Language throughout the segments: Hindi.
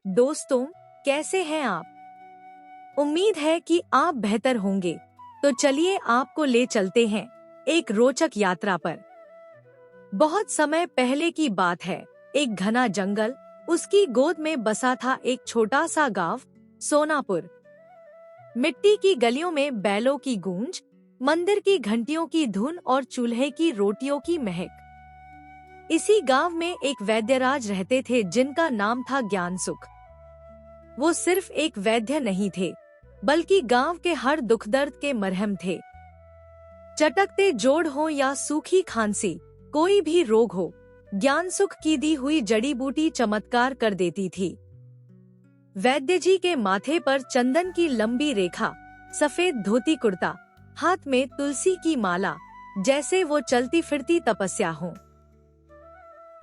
दोस्तों, कैसे हैं आप? उम्मीद है कि आप बेहतर होंगे। तो चलिए आपको ले चलते हैं एक रोचक यात्रा पर। बहुत समय पहले की बात है। एक घना जंगल, उसकी गोद में बसा था एक छोटा सा गांव, सोनापुर। मिट्टी की गलियों में बैलों की गूंज, मंदिर की घंटियों की धुन और चूल्हे की रोटियों की महक। इसी गांव में एक वैद्यराज रहते थे जिनका नाम था ज्ञानसुख। वो सिर्फ एक वैद्य नहीं थे, बल्कि गांव के हर दुख दर्द के मरहम थे। चटकते जोड़ हो या सूखी खांसी, कोई भी रोग हो, ज्ञानसुख की दी हुई जड़ी बूटी चमत्कार कर देती थी। वैद्य जी के माथे पर चंदन की लंबी रेखा, सफेद धोती कुर्ता, हाथ में तुलसी की माला, जैसे वो चलती फिरती तपस्या हो।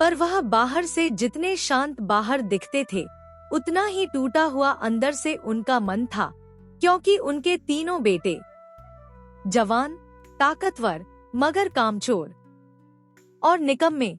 पर वह बाहर से जितने शांत बाहर दिखते थे, उतना ही टूटा हुआ अंदर से उनका मन था, क्योंकि उनके तीनों बेटे, जवान, ताकतवर, मगर कामचोर और निकम्मे,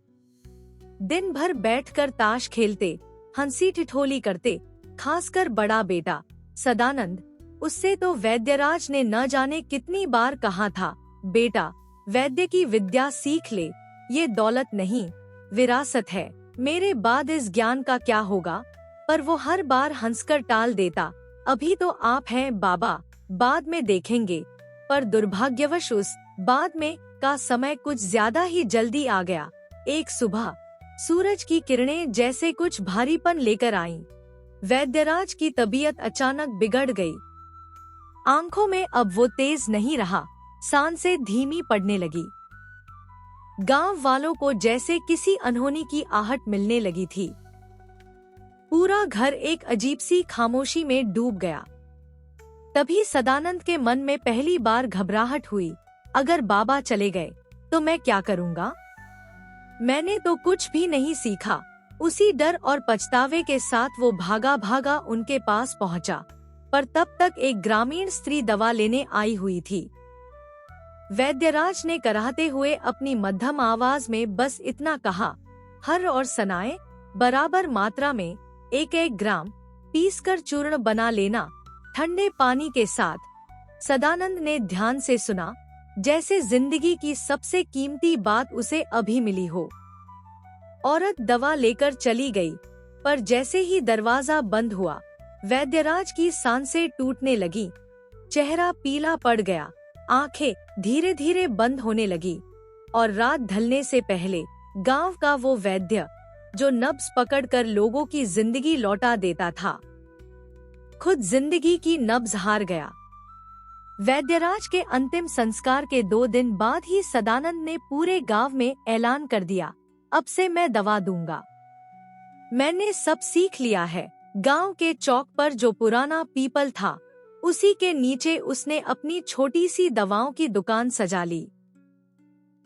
दिन भर बैठकर ताश खेलते, हंसी ठिठोली करते। खासकर बड़ा बेटा सदानंद, उससे तो वैद्यराज ने न जाने कितनी बार कहा था, बेटा वैद्य की विद्या सीख ले, ये दौलत नहीं, विरासत है, मेरे बाद इस ज्ञान का क्या होगा। पर वो हर बार हंसकर टाल देता, अभी तो आप हैं बाबा, बाद में देखेंगे। पर दुर्भाग्यवश उस बाद में का समय कुछ ज्यादा ही जल्दी आ गया। एक सुबह सूरज की किरणें जैसे कुछ भारीपन लेकर आईं। वैद्यराज की तबीयत अचानक बिगड़ गई। आंखों में अब वो तेज नहीं रहा, सांसें धीमी पड़ने लगी। गांव वालों को जैसे किसी अनहोनी की आहट मिलने लगी थी। पूरा घर एक अजीब सी खामोशी में डूब गया। तभी सदानंद के मन में पहली बार घबराहट हुई, अगर बाबा चले गए तो मैं क्या करूँगा? मैंने तो कुछ भी नहीं सीखा। उसी डर और पछतावे के साथ वो भागा भागा उनके पास पहुंचा। पर तब तक एक ग्रामीण स्त्री दवा लेने आई हुई थी। वैद्यराज ने कराहते हुए अपनी मध्यम आवाज में बस इतना कहा, हर और सनाए बराबर मात्रा में 1-1 ग्राम पीसकर चूर्ण बना लेना, ठंडे पानी के साथ। सदानंद ने ध्यान से सुना, जैसे जिंदगी की सबसे कीमती बात उसे अभी मिली हो। औरत दवा लेकर चली गई, पर जैसे ही दरवाजा बंद हुआ, वैद्यराज की सांसें टूटने लगी, चेहरा पीला पड़ गया, आंखें धीरे धीरे बंद होने लगी। और रात ढलने से पहले गांव का वो वैद्य, जो नब्ज पकड़कर लोगों की जिंदगी लौटा देता था, खुद जिंदगी की नब्ज हार गया। वैद्यराज के अंतिम संस्कार के 2 दिन बाद ही सदानंद ने पूरे गांव में ऐलान कर दिया, अब से मैं दवा दूंगा। मैंने सब सीख लिया है। गांव के चौक पर जो पुराना पीपल था, उसी के नीचे उसने अपनी छोटी सी दवाओं की दुकान सजा ली।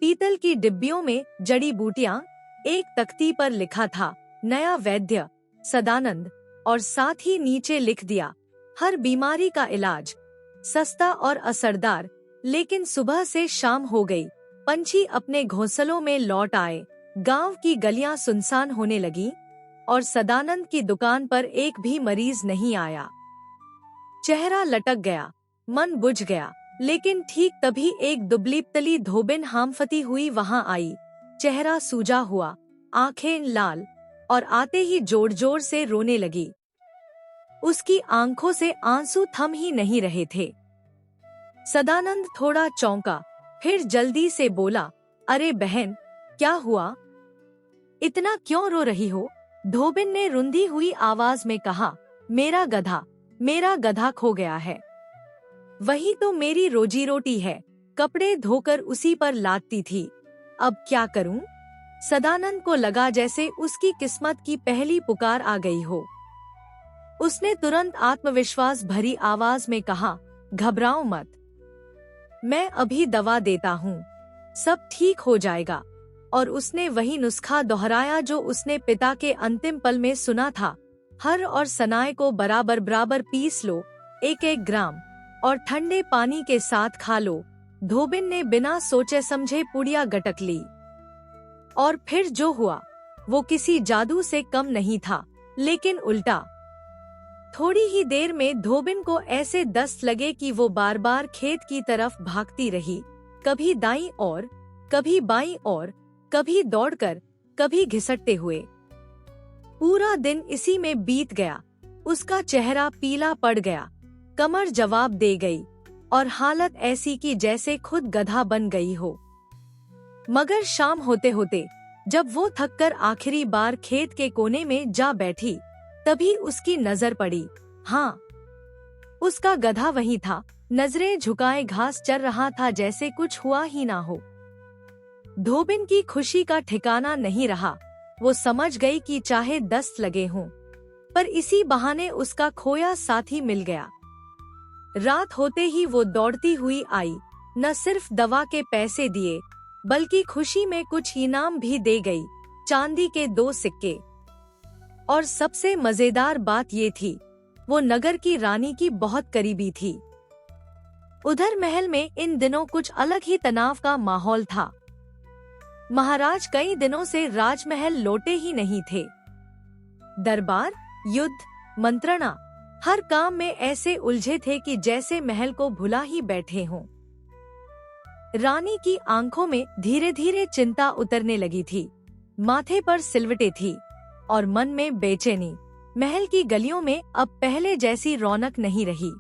पीतल की डिब्बियों में जड़ी बूटियां, एक तख्ती पर लिखा था, नया वैद्य सदानंद, और साथ ही नीचे लिख दिया, हर बीमारी का इलाज, सस्ता और असरदार। लेकिन सुबह से शाम हो गई, पंछी अपने घोंसलों में लौट आए, गांव की गलियां सुनसान होने लगी, और सदानंद की दुकान पर एक भी मरीज नहीं आया। चेहरा लटक गया, मन बुझ गया। लेकिन ठीक तभी एक दुबली पतली धोबिन हामफती हुई वहां आई। चेहरा सूजा हुआ, आंखें लाल, और आते ही जोर जोर से रोने लगी। उसकी आंखों से आंसू थम ही नहीं रहे थे। सदानंद थोड़ा चौंका, फिर जल्दी से बोला, अरे बहन, क्या हुआ? इतना क्यों रो रही हो? धोबिन ने रुंधी हुई आवाज में कहा, मेरा गधा खो गया है। वही तो मेरी रोजी रोटी है, कपड़े धोकर उसी पर लादती थी, अब क्या करूं? सदानंद को लगा जैसे उसकी किस्मत की पहली पुकार आ गई हो। उसने तुरंत आत्मविश्वास भरी आवाज में कहा, घबराओ मत, मैं अभी दवा देता हूँ, सब ठीक हो जाएगा। और उसने वही नुस्खा दोहराया जो उसने पिता के अंतिम पल में सुना था, हर और सनाए को बराबर बराबर पीस लो, 1-1 ग्राम, और ठंडे पानी के साथ खा लो। धोबिन ने बिना सोचे समझे पुड़िया गटक ली। और फिर जो हुआ वो किसी जादू से कम नहीं था, लेकिन उल्टा। थोड़ी ही देर में धोबिन को ऐसे दस्त लगे कि वो बार बार खेत की तरफ भागती रही, कभी दाईं ओर, कभी बाईं ओर, कभी दौड़कर, कभी घिसटते हुए। पूरा दिन इसी में बीत गया। उसका चेहरा पीला पड़ गया, कमर जवाब दे गई और हालत ऐसी कि जैसे खुद गधा बन गई हो। मगर शाम होते होते जब वो थककर आखिरी बार खेत के कोने में जा बैठी, तभी उसकी नजर पड़ी। हाँ, उसका गधा वहीं था, नजरें झुकाए घास चर रहा था जैसे कुछ हुआ ही ना हो। धोबिन की खुशी का ठिकाना नहीं रहा। वो समझ गई कि चाहे दस्त लगे हों, पर इसी बहाने उसका खोया साथी मिल गया। रात होते ही वो दौड़ती हुई आई, न सिर्फ दवा के पैसे दिए बल्कि खुशी में कुछ इनाम भी दे गई, चांदी के 2 सिक्के। और सबसे मजेदार बात ये थी, वो नगर की रानी की बहुत करीबी थी। उधर महल में इन दिनों कुछ अलग ही तनाव का माहौल था। महाराज कई दिनों से राजमहल लौटे ही नहीं थे। दरबार, युद्ध, मंत्रणा, हर काम में ऐसे उलझे थे कि जैसे महल को भुला ही बैठे हों। रानी की आंखों में धीरे धीरे चिंता उतरने लगी थी, माथे पर सिलवटें थी और मन में बेचैनी। महल की गलियों में अब पहले जैसी रौनक नहीं रही।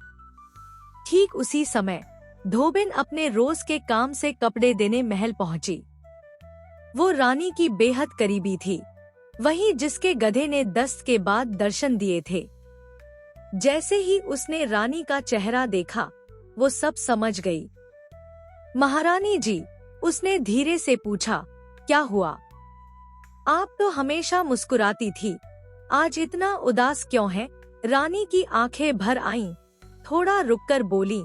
ठीक उसी समय धोबिन अपने रोज के काम से कपड़े देने महल पहुंची। वो रानी की बेहद करीबी थी, वही जिसके गधे ने दस्त के बाद दर्शन दिए थे। जैसे ही उसने रानी का चेहरा देखा, वो सब समझ गई। महारानी जी, उसने धीरे से पूछा, क्या हुआ? आप तो हमेशा मुस्कुराती थी, आज इतना उदास क्यों है? रानी की आंखें भर आईं, थोड़ा रुककर बोली,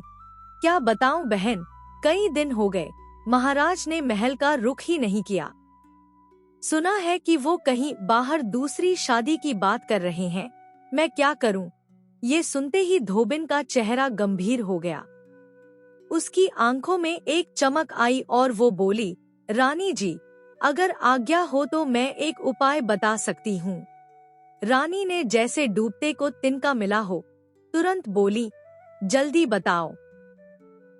क्या बताऊं बहन, कई दिन हो गए महाराज ने महल का रुख ही नहीं किया। सुना है कि वो कहीं बाहर दूसरी शादी की बात कर रहे हैं। मैं क्या करूं? ये सुनते ही धोबिन का चेहरा गंभीर हो गया। उसकी आंखों में एक चमक आई और वो बोली, रानी जी, अगर आज्ञा हो तो मैं एक उपाय बता सकती हूँ। रानी ने जैसे डूबते को तिनका मिला हो, तुरंत बोली, जल्दी बताओ,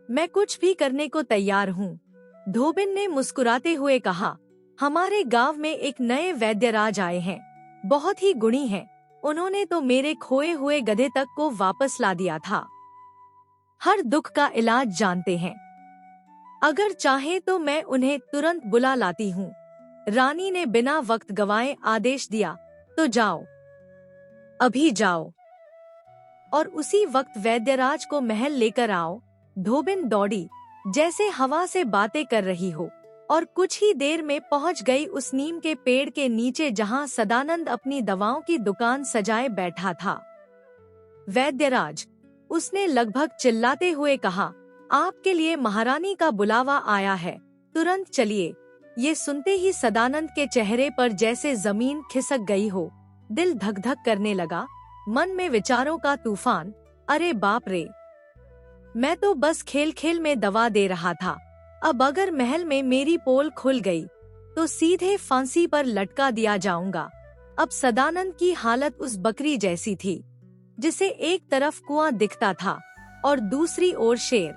मैं कुछ भी करने को तैयार हूँ। धोबिन ने मुस्कुराते हुए कहा, हमारे गांव में एक नए वैद्यराज आए हैं, बहुत ही गुणी हैं। उन्होंने तो मेरे खोए हुए गधे तक को वापस ला दिया था। हर दुख का इलाज जानते हैं। अगर चाहे तो मैं उन्हें तुरंत बुला लाती हूँ। रानी ने बिना वक्त गवाए आदेश दिया, तो जाओ, अभी जाओ, और उसी वक्त वैद्यराज को महल लेकर आओ। धोबिन दौड़ी, जैसे हवा से बातें कर रही हो, और कुछ ही देर में पहुंच गई उस नीम के पेड़ के नीचे जहां सदानंद अपनी दवाओं की दुकान सजाए बैठा था। वैद्यराज, उसने लगभग चिल्लाते हुए कहा, आपके लिए महारानी का बुलावा आया है, तुरंत चलिए। ये सुनते ही सदानंद के चेहरे पर जैसे जमीन खिसक गई हो, दिल धक धक करने लगा, मन में विचारों का तूफान। अरे बाप रे, मैं तो बस खेल खेल में दवा दे रहा था। अब अगर महल में मेरी पोल खुल गई तो सीधे फांसी पर लटका दिया जाऊंगा। अब सदानंद की हालत उस बकरी जैसी थी जिसे एक तरफ कुआं दिखता था और दूसरी ओर शेर।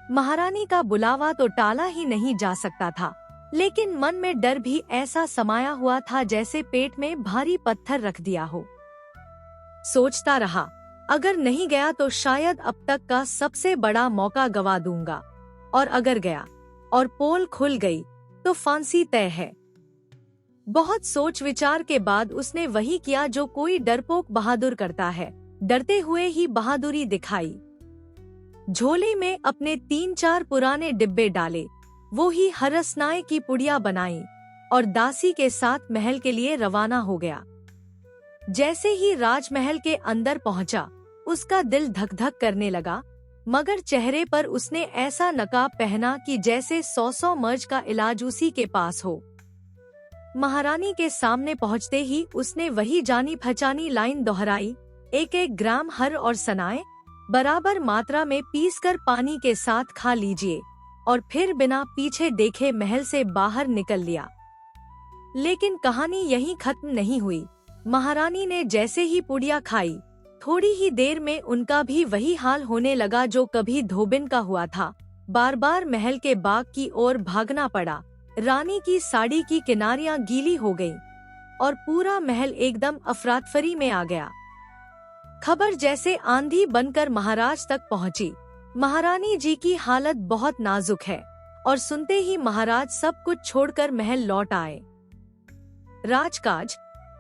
महारानी का बुलावा तो टाला ही नहीं जा सकता था, लेकिन मन में डर भी ऐसा समाया हुआ था जैसे पेट में भारी पत्थर रख दिया हो। सोचता रहा, अगर नहीं गया तो शायद अब तक का सबसे बड़ा मौका गवा दूंगा, और अगर गया और पोल खुल गई तो फांसी तय है। बहुत सोच विचार के बाद उसने वही किया जो कोई डरपोक बहादुर करता है, डरते हुए ही बहादुरी दिखाई। झोले में अपने 3-4 पुराने डिब्बे डाले, वो ही हरसनाए की पुड़िया बनाई और दासी के साथ महल के लिए रवाना हो गया। जैसे ही राजमहल के अंदर पहुंचा, उसका दिल धक धक करने लगा, मगर चेहरे पर उसने ऐसा नकाब पहना कि जैसे 100 मर्ज का इलाज उसी के पास हो। महारानी के सामने पहुंचते ही उसने वही जानी पहचानी लाइन दोहराई, 1-1 ग्राम हर और सनाए बराबर मात्रा में पीसकर पानी के साथ खा लीजिए, और फिर बिना पीछे देखे महल से बाहर निकल लिया। लेकिन कहानी यहीं खत्म नहीं हुई। महारानी ने जैसे ही पुड़िया खाई, थोड़ी ही देर में उनका भी वही हाल होने लगा जो कभी धोबिन का हुआ था। बार बार महल के बाग की ओर भागना पड़ा। रानी की साड़ी की किनारियां गीली हो गईं और पूरा महल एकदम अफरातफरी में आ गया। खबर जैसे आंधी बनकर महाराज तक पहुंची। महारानी जी की हालत बहुत नाजुक है और सुनते ही महाराज सब कुछ छोड़कर महल लौट आए। राजकाज,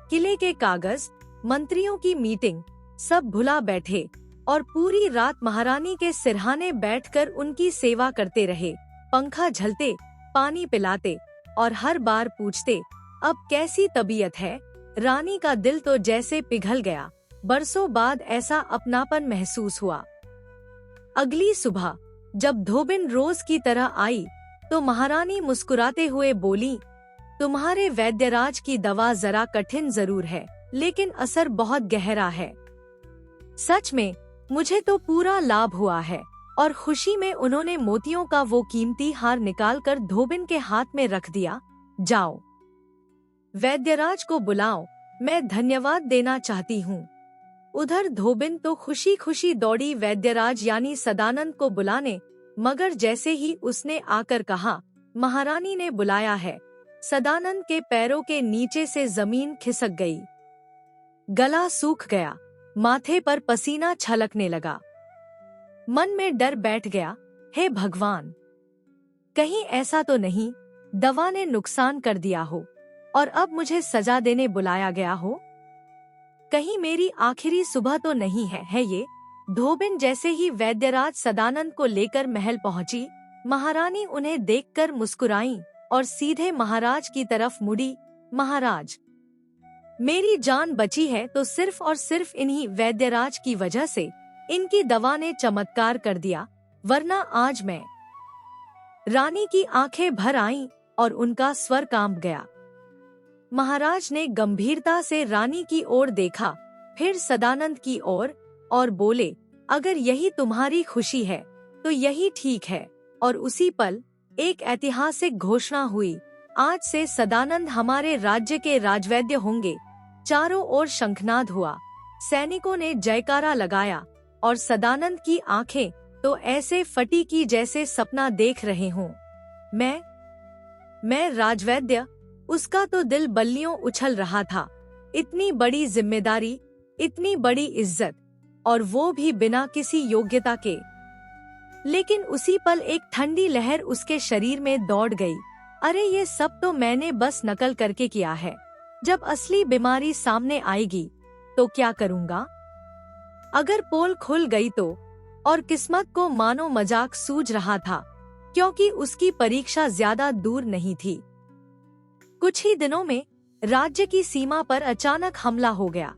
किले के कागज, मंत्रियों की मीटिंग सब भुला बैठे और पूरी रात महारानी के सिरहाने बैठकर उनकी सेवा करते रहे। पंखा झलते, पानी पिलाते और हर बार पूछते, अब कैसी तबीयत है। रानी का दिल तो जैसे पिघल गया। बरसों बाद ऐसा अपनापन महसूस हुआ। अगली सुबह जब धोबिन रोज की तरह आई तो महारानी मुस्कुराते हुए बोली, तुम्हारे वैद्यराज की दवा जरा कठिन जरूर है, लेकिन असर बहुत गहरा है। सच में मुझे तो पूरा लाभ हुआ है। और खुशी में उन्होंने मोतियों का वो कीमती हार निकालकर धोबिन के हाथ में रख दिया। जाओ, वैद्यराज को बुलाओ, मैं धन्यवाद देना चाहती हूँ। उधर धोबिन तो खुशी खुशी दौड़ी वैद्यराज यानी सदानंद को बुलाने, मगर जैसे ही उसने आकर कहा, महारानी ने बुलाया है, सदानंद के पैरों के नीचे से जमीन खिसक गई। गला सूख गया, माथे पर पसीना छलकने लगा। मन में डर बैठ गया, हे भगवान, कहीं ऐसा तो नहीं दवा ने नुकसान कर दिया हो और अब मुझे सजा देने बुलाया गया हो। कहीं मेरी आखिरी सुबह तो नहीं है ये। धोबिन जैसे ही वैद्यराज सदानंद को लेकर महल पहुंची, महारानी उन्हें देखकर मुस्कुराई और सीधे महाराज की तरफ मुड़ी। महाराज, मेरी जान बची है तो सिर्फ और सिर्फ इन्हीं वैद्यराज की वजह से। इनकी दवा ने चमत्कार कर दिया, वरना आज मैं। रानी की आंखें भर आईं और उनका स्वर कांप गया। महाराज ने गंभीरता से रानी की ओर देखा, फिर सदानंद की ओर और बोले, अगर यही तुम्हारी खुशी है तो यही ठीक है। और उसी पल एक ऐतिहासिक घोषणा हुई, आज से सदानंद हमारे राज्य के राजवैद्य होंगे। चारों ओर शंखनाद हुआ, सैनिकों ने जयकारा लगाया और सदानंद की आंखें तो ऐसे फटी की जैसे सपना देख रहे हों। मैं राजवैद्य, उसका तो दिल बल्लियों उछल रहा था। इतनी बड़ी जिम्मेदारी, इतनी बड़ी इज्जत, और वो भी बिना किसी योग्यता के। लेकिन उसी पल एक ठंडी लहर उसके शरीर में दौड़ गई। अरे ये सब तो मैंने बस नकल करके किया है। जब असली बीमारी सामने आएगी तो क्या करूँगा? अगर पोल खुल गई तो? और किस्मत को मानो मजाक सूझ रहा था, क्योंकि उसकी परीक्षा ज्यादा दूर नहीं थी। कुछ ही दिनों में राज्य की सीमा पर अचानक हमला हो गया।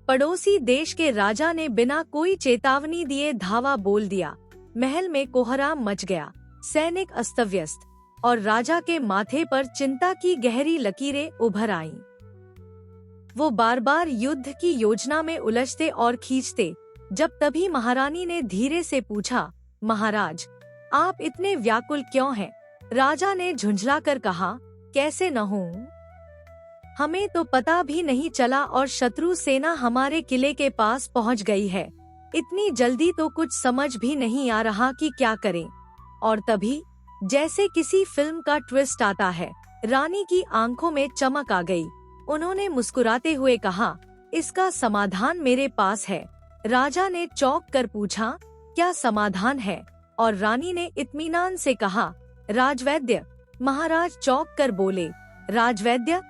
पड़ोसी देश के राजा ने बिना कोई चेतावनी दिए धावा बोल दिया। महल में कोहराम मच गया, सैनिक अस्तव्यस्त, और राजा के माथे पर चिंता की गहरी लकीरें उभर आईं। वो बार बार युद्ध की योजना में उलझते और खींचते, जब तभी महारानी ने धीरे से पूछा, महाराज, आप इतने व्याकुल क्यों हैं? राजा ने झुंझलाकर कहा, कैसे न हूँ? हमें तो पता भी नहीं चला और शत्रु सेना हमारे किले के पास पहुँच गई है। इतनी जल्दी तो कुछ समझ भी नहीं आ रहा कि क्या करें। और तभी जैसे किसी फिल्म का ट्विस्ट आता है, रानी की आंखों में चमक आ गई। उन्होंने मुस्कुराते हुए कहा, इसका समाधान मेरे पास है। राजा ने चौंक कर पूछा, क्या समाधान है? और रानी ने इत्मीनान से कहा, राजवैद्य। महाराज चौंक कर बोले, राजवैद्य?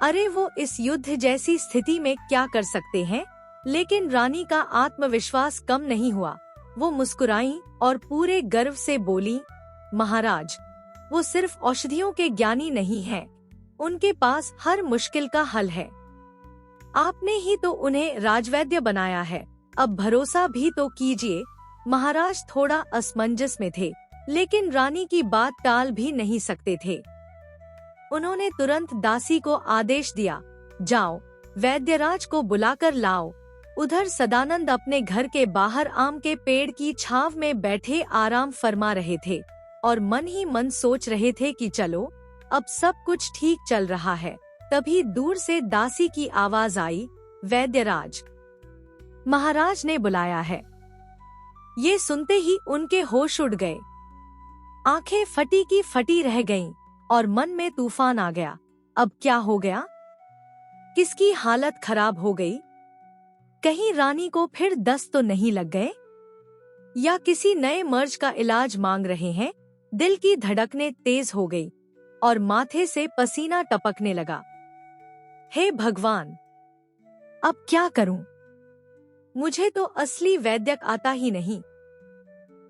अरे वो इस युद्ध जैसी स्थिति में क्या कर सकते हैं? लेकिन रानी का आत्मविश्वास कम नहीं हुआ। वो मुस्कुराई और पूरे गर्व से बोली, महाराज, वो सिर्फ औषधियों के ज्ञानी नहीं हैं, उनके पास हर मुश्किल का हल है। आपने ही तो उन्हें राजवैद्य बनाया है, अब भरोसा भी तो कीजिए। महाराज थोड़ा असमंजस में थे, लेकिन रानी की बात टाल भी नहीं सकते थे। उन्होंने तुरंत दासी को आदेश दिया, जाओ, वैद्यराज को बुलाकर लाओ। उधर सदानंद अपने घर के बाहर आम के पेड़ की छांव में बैठे आराम फरमा रहे थे और मन ही मन सोच रहे थे कि चलो, अब सब कुछ ठीक चल रहा है। तभी दूर से दासी की आवाज आई, वैद्यराज। महाराज ने बुलाया है। ये सुनते ही उनके होश उड़ गए। आंखें फटी की फटी रह गईं और मन में तूफान आ गया। अब क्या हो गया? किसकी हालत खराब हो गई? कहीं रानी को फिर दस्त तो नहीं लग गए? या किसी नए मर्ज का इलाज मांग रहे हैं? दिल की धड़कनें तेज हो गई और माथे से पसीना टपकने लगा। हे भगवान, अब क्या करूं? मुझे तो असली वैद्यक आता ही नहीं।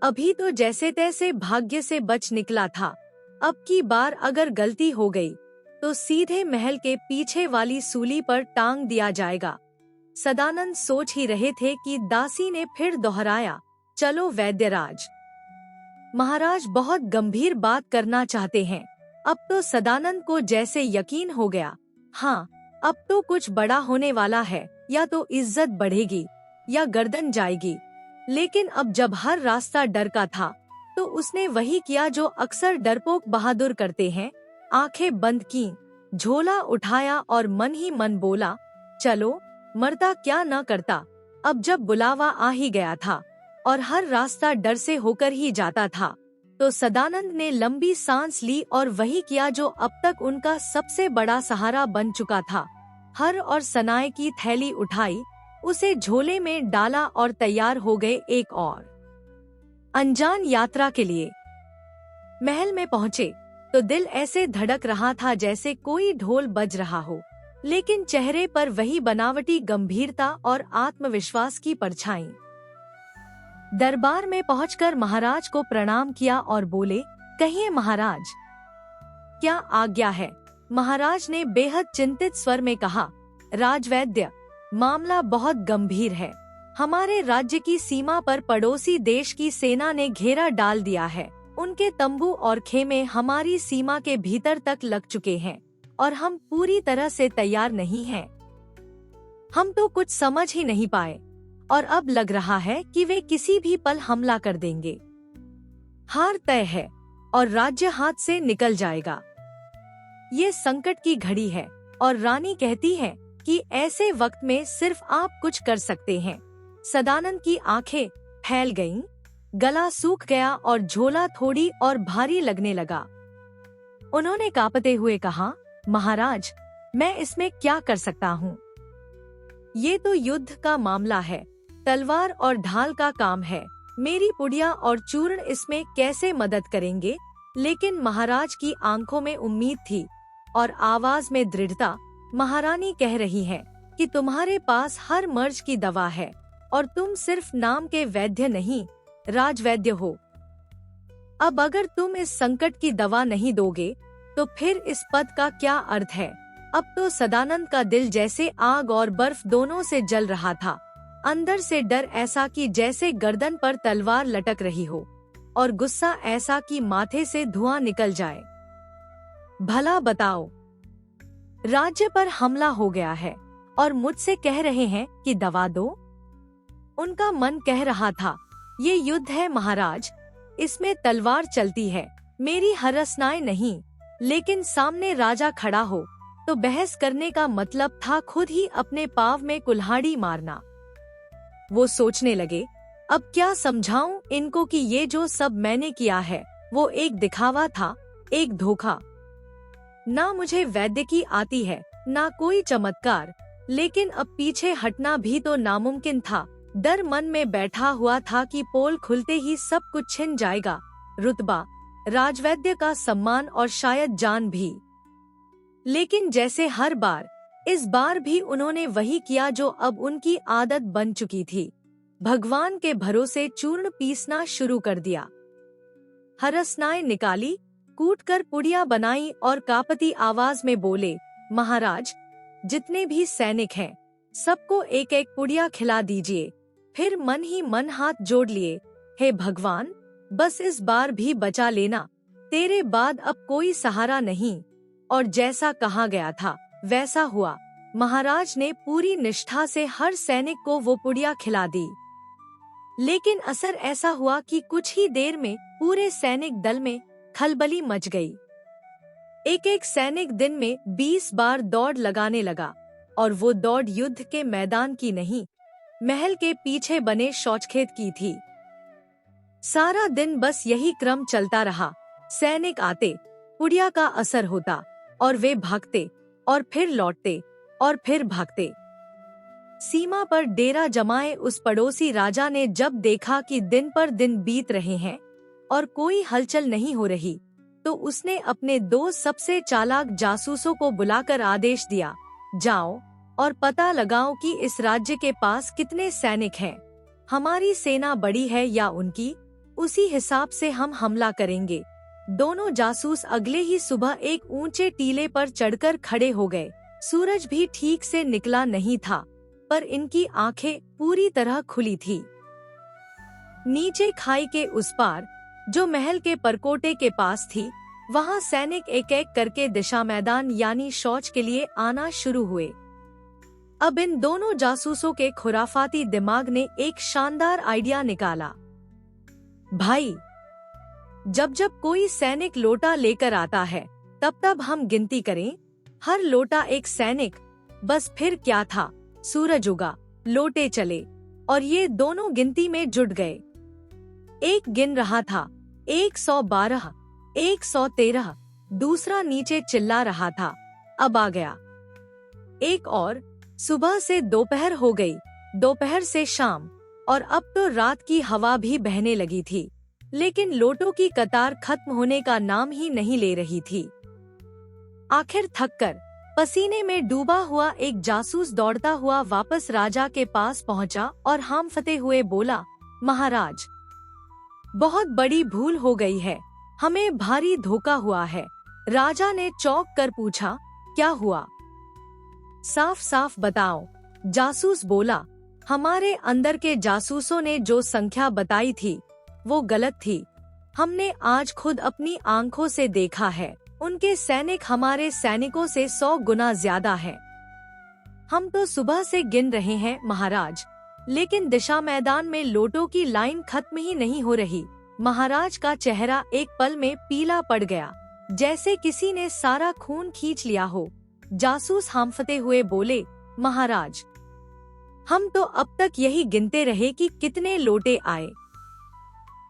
अभी तो जैसे तैसे भाग्य से बच निकला था। अब की बार अगर गलती हो गई तो सीधे महल के पीछे वाली सूली पर टांग दिया जाएगा। सदानंद सोच ही रहे थे कि दासी ने फिर दोहराया, चलो वैद्यराज। महाराज बहुत गंभीर बात करना चाहते हैं। अब तो सदानंद को जैसे यकीन हो गया, हाँ, अब तो कुछ बड़ा होने वाला है। या तो इज्जत बढ़ेगी या गर्दन जाएगी। लेकिन अब जब हर रास्ता डर का था, तो उसने वही किया जो अक्सर डरपोक बहादुर करते हैं। आंखें बंद की, झोला उठाया और मन ही मन बोला, चलो, मरता क्या न करता। अब जब बुलावा आ ही गया था और हर रास्ता डर से होकर ही जाता था, तो सदानंद ने लंबी सांस ली और वही किया जो अब तक उनका सबसे बड़ा सहारा बन चुका था। हर और सनाए की थैली उठाई, उसे झोले में डाला और तैयार हो गए एक और अनजान यात्रा के लिए। महल में पहुँचे तो दिल ऐसे धड़क रहा था जैसे कोई ढोल बज रहा हो, लेकिन चेहरे पर वही बनावटी गंभीरता और आत्मविश्वास की परछाई। दरबार में पहुंचकर महाराज को प्रणाम किया और बोले, कहिए महाराज, क्या आज्ञा है? महाराज ने बेहद चिंतित स्वर में कहा, राजवैद्य, मामला बहुत गंभीर है। हमारे राज्य की सीमा पर पड़ोसी देश की सेना ने घेरा डाल दिया है। उनके तंबू और खेमे हमारी सीमा के भीतर तक लग चुके हैं और हम पूरी तरह से तैयार नहीं हैं। हम तो कुछ समझ ही नहीं पाए और अब लग रहा है कि वे किसी भी पल हमला कर देंगे। हार तय है और राज्य हाथ से निकल जाएगा। ये संकट की घड़ी है और रानी कहती है कि ऐसे वक्त में सिर्फ आप कुछ कर सकते हैं। सदानंद की आंखें फैल गईं, गला सूख गया और झोला थोड़ी और भारी लगने लगा। उन्होंने कांपते हुए कहा, महाराज, मैं इसमें क्या कर सकता हूँ? ये तो युद्ध का मामला है, तलवार और ढाल का काम है। मेरी पुड़िया और चूर्ण इसमें कैसे मदद करेंगे? लेकिन महाराज की आंखों में उम्मीद थी और आवाज में दृढ़ता। महारानी कह रही है कि तुम्हारे पास हर मर्ज की दवा है और तुम सिर्फ नाम के वैद्य नहीं, राजवैद्य हो। अब अगर तुम इस संकट की दवा नहीं दोगे तो फिर इस पद का क्या अर्थ है? अब तो सदानंद का दिल जैसे आग और बर्फ दोनों से जल रहा था। अंदर से डर ऐसा कि जैसे गर्दन पर तलवार लटक रही हो और गुस्सा ऐसा कि माथे से धुआं निकल जाए। भला बताओ, राज्य पर हमला हो गया है और मुझसे कह रहे हैं कि दवा दो। उनका मन कह रहा था, ये युद्ध है महाराज, इसमें तलवार चलती है, मेरी हरसनाएं नहीं। लेकिन सामने राजा खड़ा हो तो बहस करने का मतलब था खुद ही अपने पाँव में कुल्हाड़ी मारना। वो सोचने लगे, अब क्या समझाऊं इनको कि ये जो सब मैंने किया है वो एक दिखावा था, एक धोखा। ना मुझे वैद्य की आती है, ना कोई चमत्कार, लेकिन अब पीछे हटना भी तो नामुमकिन था। डर मन में बैठा हुआ था कि पोल खुलते ही सब कुछ छिन जाएगा, रुतबा, राजवैद्य का सम्मान और शायद जान भी। लेकिन जैसे हर बार, इस बार भी उन्होंने वही किया जो अब उनकी आदत बन चुकी थी। भगवान के भरोसे चूर्ण पीसना शुरू कर दिया। हरसनाएं निकाली, कूटकर पुड़िया बनाई और कांपती आवाज में बोले, महाराज, जितने भी सैनिक हैं, सबको एक एक पुड़िया खिला दीजिए। फिर मन ही मन हाथ जोड़ लिए, हे भगवान, बस इस बार भी बचा लेना, तेरे बाद अब कोई सहारा नहीं। और जैसा कहा गया था वैसा हुआ। महाराज ने पूरी निष्ठा से हर सैनिक को वो पुड़िया खिला दी। लेकिन असर ऐसा हुआ कि कुछ ही देर में पूरे सैनिक दल में खलबली मच गई। एक एक सैनिक दिन में 20 बार दौड़ लगाने लगा और वो दौड़ युद्ध के मैदान की नहीं, महल के पीछे बने शौचखेत की थी। सारा दिन बस यही क्रम चलता रहा। सैनिक आते, पुड़िया का असर होता और वे भागते और फिर लौटते और फिर भागते। सीमा पर डेरा जमाए उस पड़ोसी राजा ने जब देखा कि दिन पर दिन बीत रहे हैं और कोई हलचल नहीं हो रही, तो उसने अपने 2 सबसे चालाक जासूसों को बुलाकर आदेश दिया, जाओ और पता लगाओ कि इस राज्य के पास कितने सैनिक हैं। हमारी सेना बड़ी है या उनकी, उसी हिसाब से हम हमला करेंगे। दोनों जासूस अगले ही सुबह एक ऊंचे टीले पर चढ़कर खड़े हो गए। सूरज भी ठीक से निकला नहीं था, पर इनकी आंखें पूरी तरह खुली थी। नीचे खाई के उस पार, जो महल के परकोटे के पास थी, वहां सैनिक एक एक करके दिशा मैदान यानी शौच के लिए आना शुरू हुए। अब इन दोनों जासूसों के खुराफाती दिमाग ने एक शानदार आइडिया निकाला। भाई, जब जब कोई सैनिक लोटा लेकर आता है, तब तब हम गिनती करें, हर लोटा एक सैनिक। बस फिर क्या था, सूरज उगा, लोटे चले और ये दोनों गिनती में जुट गए। एक गिन रहा था 112, 113, दूसरा नीचे चिल्ला रहा था, अब आ गया। एक और, सुबह से दोपहर हो गई, दोपहर से शाम, और अब तो रात की हवा भी बहने लगी थी, लेकिन लोटों की कतार खत्म होने का नाम ही नहीं ले रही थी। आखिर थककर, पसीने में डूबा हुआ एक जासूस दौड़ता हुआ वापस राजा के पास पहुंचा और हांफते हुए बोला, महाराज, बहुत बड़ी भूल हो गई है, हमें भारी धोखा हुआ है। राजा ने चौंक कर पूछा, क्या हुआ? साफ साफ बताओ। जासूस बोला, हमारे अंदर के जासूसों ने जो संख्या बताई थी, वो गलत थी। हमने आज खुद अपनी आंखों से देखा है, उनके सैनिक हमारे सैनिकों से 100 गुना ज्यादा हैं। हम तो सुबह से गिन रहे हैं महाराज, लेकिन दिशा मैदान में लोटों की लाइन खत्म ही नहीं हो रही। महाराज का चेहरा एक पल में पीला पड़ गया, जैसे किसी ने सारा खून खींच लिया हो। जासूस हांफते हुए बोले, महाराज, हम तो अब तक यही गिनते रहे कि कितने लोटे आए,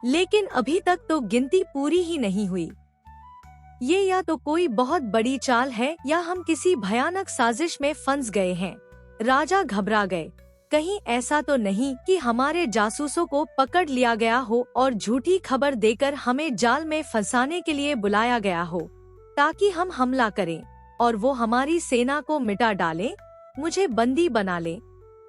लेकिन अभी तक तो गिनती पूरी ही नहीं हुई। ये या तो कोई बहुत बड़ी चाल है या हम किसी भयानक साजिश में फंस गए हैं। राजा घबरा गए, कहीं ऐसा तो नहीं कि हमारे जासूसों को पकड़ लिया गया हो और झूठी खबर देकर हमें जाल में फंसाने के लिए बुलाया गया हो, ताकि हम हमला करें और वो हमारी सेना को मिटा डालें, मुझे बंदी बना लें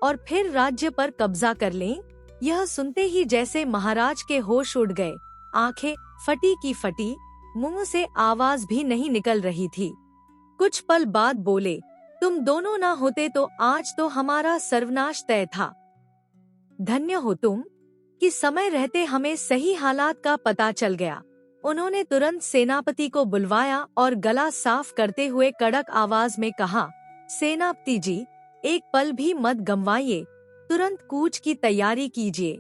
और फिर राज्य पर कब्जा कर लें। यह सुनते ही जैसे महाराज के होश उड़ गए, आंखें फटी की फटी, मुंह से आवाज भी नहीं निकल रही थी। कुछ पल बाद बोले, तुम दोनों ना होते तो आज तो हमारा सर्वनाश तय था। धन्य हो तुम कि समय रहते हमें सही हालात का पता चल गया। उन्होंने तुरंत सेनापति को बुलवाया और गला साफ करते हुए कड़क आवाज में कहा, सेनापति जी, एक पल भी मत गंवाइए, तुरंत कूच की तैयारी कीजिए।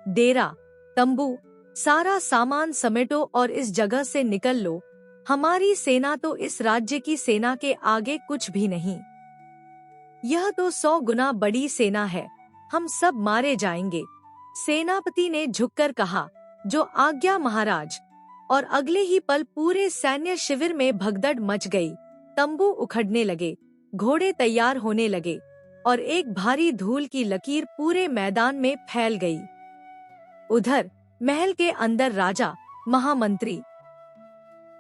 डेरा, तंबू, सारा सामान समेटो और इस जगह से निकल लो। हमारी सेना तो इस राज्य की सेना के आगे कुछ भी नहीं। यह तो 100 गुना बड़ी सेना है, हम सब मारे जाएंगे। सेनापति ने झुककर कहा, जो आज्ञा महाराज। और अगले ही पल पूरे सैन्य शिविर में भगदड़ मच गई। तंबू उखड़ने लगे, घोड़े तैयार होने लगे और एक भारी धूल की लकीर पूरे मैदान में फैल गई। उधर महल के अंदर राजा, महामंत्री,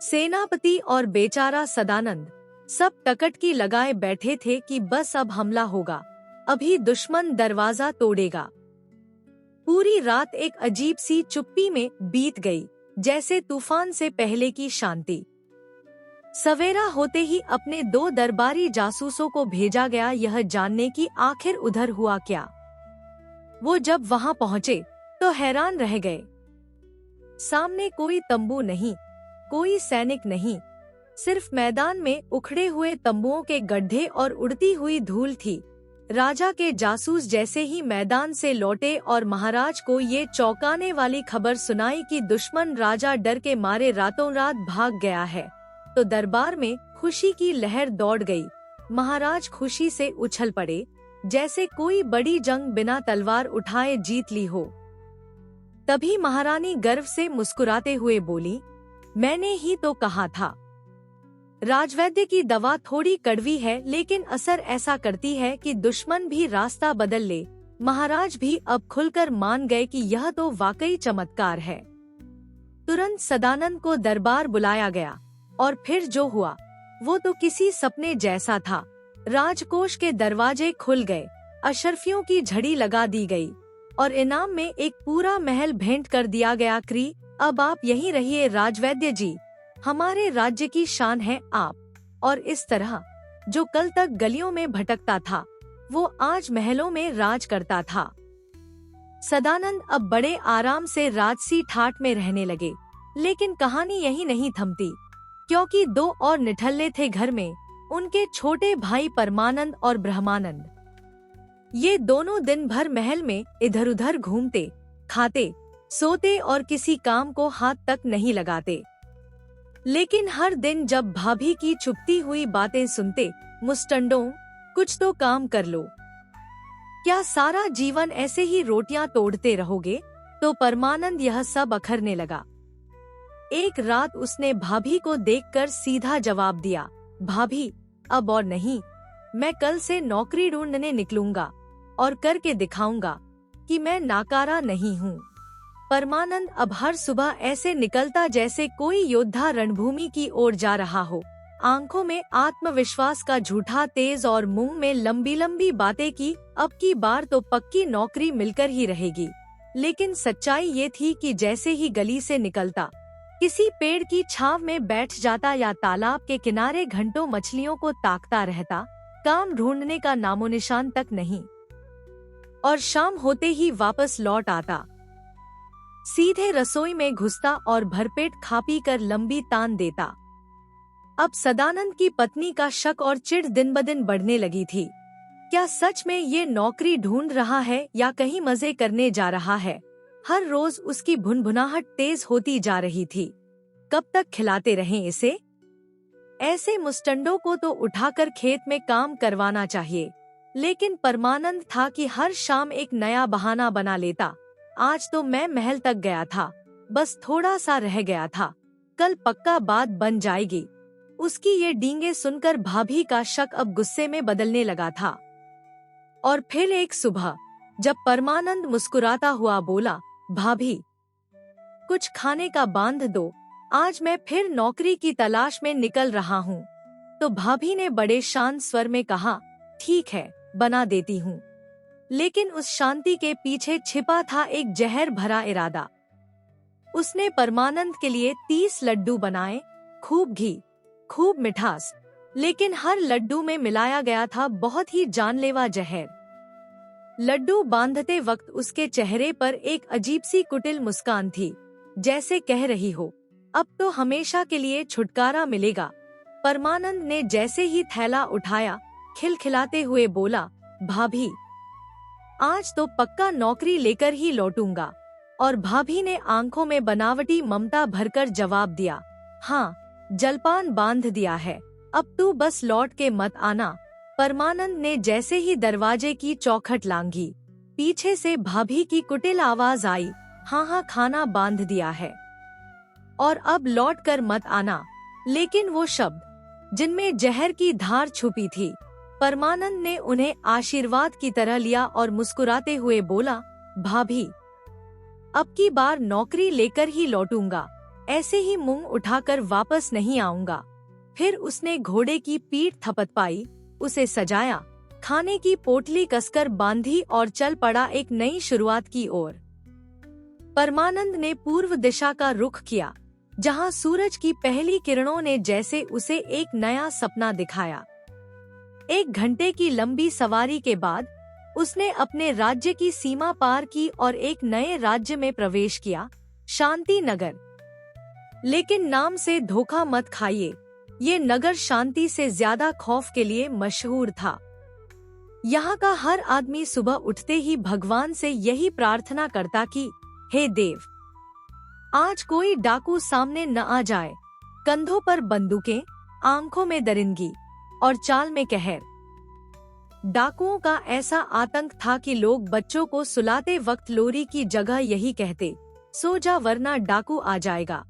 सेनापति और बेचारा सदानंद सब टकटकी लगाए बैठे थे कि बस अब हमला होगा, अभी दुश्मन दरवाजा तोड़ेगा। पूरी रात एक अजीब सी चुप्पी में बीत गई, जैसे तूफान से पहले की शांति। सवेरा होते ही अपने 2 दरबारी जासूसों को भेजा गया यह जानने की आखिर उधर हुआ क्या। वो जब वहां पहुंचे तो हैरान रह गए। सामने कोई तंबू नहीं, कोई सैनिक नहीं, सिर्फ मैदान में उखड़े हुए तंबुओं के गड्ढे और उड़ती हुई धूल थी। राजा के जासूस जैसे ही मैदान से लौटे और महाराज को ये चौंकाने वाली खबर सुनाई कि दुश्मन राजा डर के मारे रातों रात भाग गया है, तो दरबार में खुशी की लहर दौड़ गई। महाराज खुशी से उछल पड़े, जैसे कोई बड़ी जंग बिना तलवार उठाए जीत ली हो। तभी महारानी गर्व से मुस्कुराते हुए बोली, मैंने ही तो कहा था। राजवैद्य की दवा थोड़ी कड़वी है, लेकिन असर ऐसा करती है कि दुश्मन भी रास्ता बदल ले। महाराज भी अब खुलकर मान गए कि यह तो वाकई चमत्कार है। तुरंत सदानंद को दरबार बुलाया गया और फिर जो हुआ वो तो किसी सपने जैसा था। राजकोष के दरवाजे खुल गए, अशर्फियों की झड़ी लगा दी गई और इनाम में एक पूरा महल भेंट कर दिया गया। अब आप यहीं रहिए राजवैद्य जी, हमारे राज्य की शान है आप। और इस तरह जो कल तक गलियों में भटकता था वो आज महलों में राज करता था। सदानंद अब बड़े आराम से राजसी ठाट में रहने लगे। लेकिन कहानी यही नहीं थमती, क्योंकि दो और निठल्ले थे घर में, उनके छोटे भाई परमानंद और ब्रह्मानंद। ये दोनों दिन भर महल में इधर उधर घूमते, खाते, सोते और किसी काम को हाथ तक नहीं लगाते। लेकिन हर दिन जब भाभी की चुपती हुई बातें सुनते, मुस्टंडों, कुछ तो काम कर लो, क्या सारा जीवन ऐसे ही रोटियां तोड़ते रहोगे? तो परमानंद यह सब अखरने लगा। एक रात उसने भाभी को देखकर सीधा जवाब दिया, भाभी अब और नहीं, मैं कल से नौकरी ढूंढने निकलूंगा और करके दिखाऊंगा कि मैं नाकारा नहीं हूँ। परमानंद अब हर सुबह ऐसे निकलता जैसे कोई योद्धा रणभूमि की ओर जा रहा हो, आंखों में आत्मविश्वास का झूठा तेज और मुंह में लंबी लंबी बातें की अब की बार तो पक्की नौकरी मिलकर ही रहेगी। लेकिन सच्चाई ये थी कि जैसे ही गली से निकलता, किसी पेड़ की छांव में बैठ जाता या तालाब के किनारे घंटों मछलियों को ताकता रहता, काम ढूंढने का नामोनिशान तक नहीं। और शाम होते ही वापस लौट आता, सीधे रसोई में घुसता और भरपेट खा पी कर लंबी तान देता। अब सदानंद की पत्नी का शक और चिढ़ दिन ब दिन बढ़ने लगी थी। क्या सच में ये नौकरी ढूंढ रहा है या कहीं मजे करने जा रहा है? हर रोज उसकी भुनभुनाहट तेज होती जा रही थी। कब तक खिलाते रहें इसे? ऐसे मुस्टंडों को तो उठाकर खेत में काम करवाना चाहिए। लेकिन परमानंद था कि हर शाम एक नया बहाना बना लेता। आज तो मैं महल तक गया था, बस थोड़ा सा रह गया था, कल पक्का बात बन जाएगी। उसकी ये डींगे सुनकर भाभी का शक अब गुस्से में बदलने लगा था। और फिर एक सुबह जब परमानंद मुस्कुराता हुआ बोला, भाभी कुछ खाने का बांध दो, आज मैं फिर नौकरी की तलाश में निकल रहा हूँ। तो भाभी ने बड़े शांत स्वर में कहा, ठीक है, बना देती हूँ। लेकिन उस शांति के पीछे छिपा था एक जहर भरा इरादा। उसने परमानंद के लिए 30 लड्डू बनाए, खूब घी, खूब मिठास, लेकिन हर लड्डू में मिलाया गया था बहुत ही जानलेवा जहर। लड्डू बांधते वक्त उसके चेहरे पर एक अजीब सी कुटिल मुस्कान थी, जैसे कह रही हो, अब तो हमेशा के लिए छुटकारा मिलेगा। परमानंद ने जैसे ही थैला उठाया, खिलखिलाते हुए बोला, भाभी आज तो पक्का नौकरी लेकर ही लौटूंगा। और भाभी ने आंखों में बनावटी ममता भरकर जवाब दिया, हाँ, जलपान बांध दिया है, अब तू बस लौट के मत आना। परमानंद ने जैसे ही दरवाजे की चौखट लांघी, पीछे से भाभी की कुटिल आवाज आई, हाँ हाँ, खाना बांध दिया है और अब लौट कर मत आना। लेकिन वो शब्द जिनमें जहर की धार छुपी थी, परमानंद ने उन्हें आशीर्वाद की तरह लिया और मुस्कुराते हुए बोला, भाभी अब की बार नौकरी लेकर ही लौटूंगा, ऐसे ही मुंह उठाकर वापस नहीं आऊंगा। फिर उसने घोड़े की पीठ थपथपाई, उसे सजाया, खाने की पोटली कसकर बांधी और चल पड़ा एक नई शुरुआत की ओर। परमानंद ने पूर्व दिशा का रुख किया, जहां सूरज की पहली किरणों ने जैसे उसे एक नया सपना दिखाया। 1 घंटे की लंबी सवारी के बाद उसने अपने राज्य की सीमा पार की और एक नए राज्य में प्रवेश किया, शांति नगर। लेकिन नाम से धोखा मत खाइए, ये नगर शांति से ज्यादा खौफ के लिए मशहूर था। यहाँ का हर आदमी सुबह उठते ही भगवान से यही प्रार्थना करता कि हे देव, आज कोई डाकू सामने न आ जाए। कंधों पर बंदूकें, आंखों में दरिंदगी और चाल में कहर। डाकुओं का ऐसा आतंक था कि लोग बच्चों को सुलाते वक्त लोरी की जगह यही कहते, सो जा वरना डाकू आ जाएगा।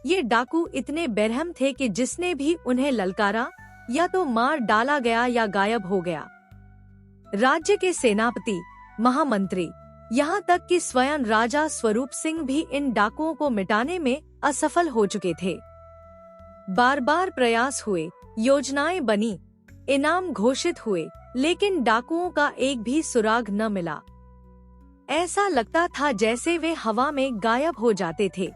ये डाकू इतने बेरहम थे कि जिसने भी उन्हें ललकारा या तो मार डाला गया या गायब हो गया। राज्य के सेनापति, महामंत्री, यहाँ तक कि स्वयं राजा स्वरूप सिंह भी इन डाकुओं को मिटाने में असफल हो चुके थे। बार बार प्रयास हुए, योजनाएं बनी, इनाम घोषित हुए, लेकिन डाकुओं का एक भी सुराग न मिला। ऐसा लगता था जैसे वे हवा में गायब हो जाते थे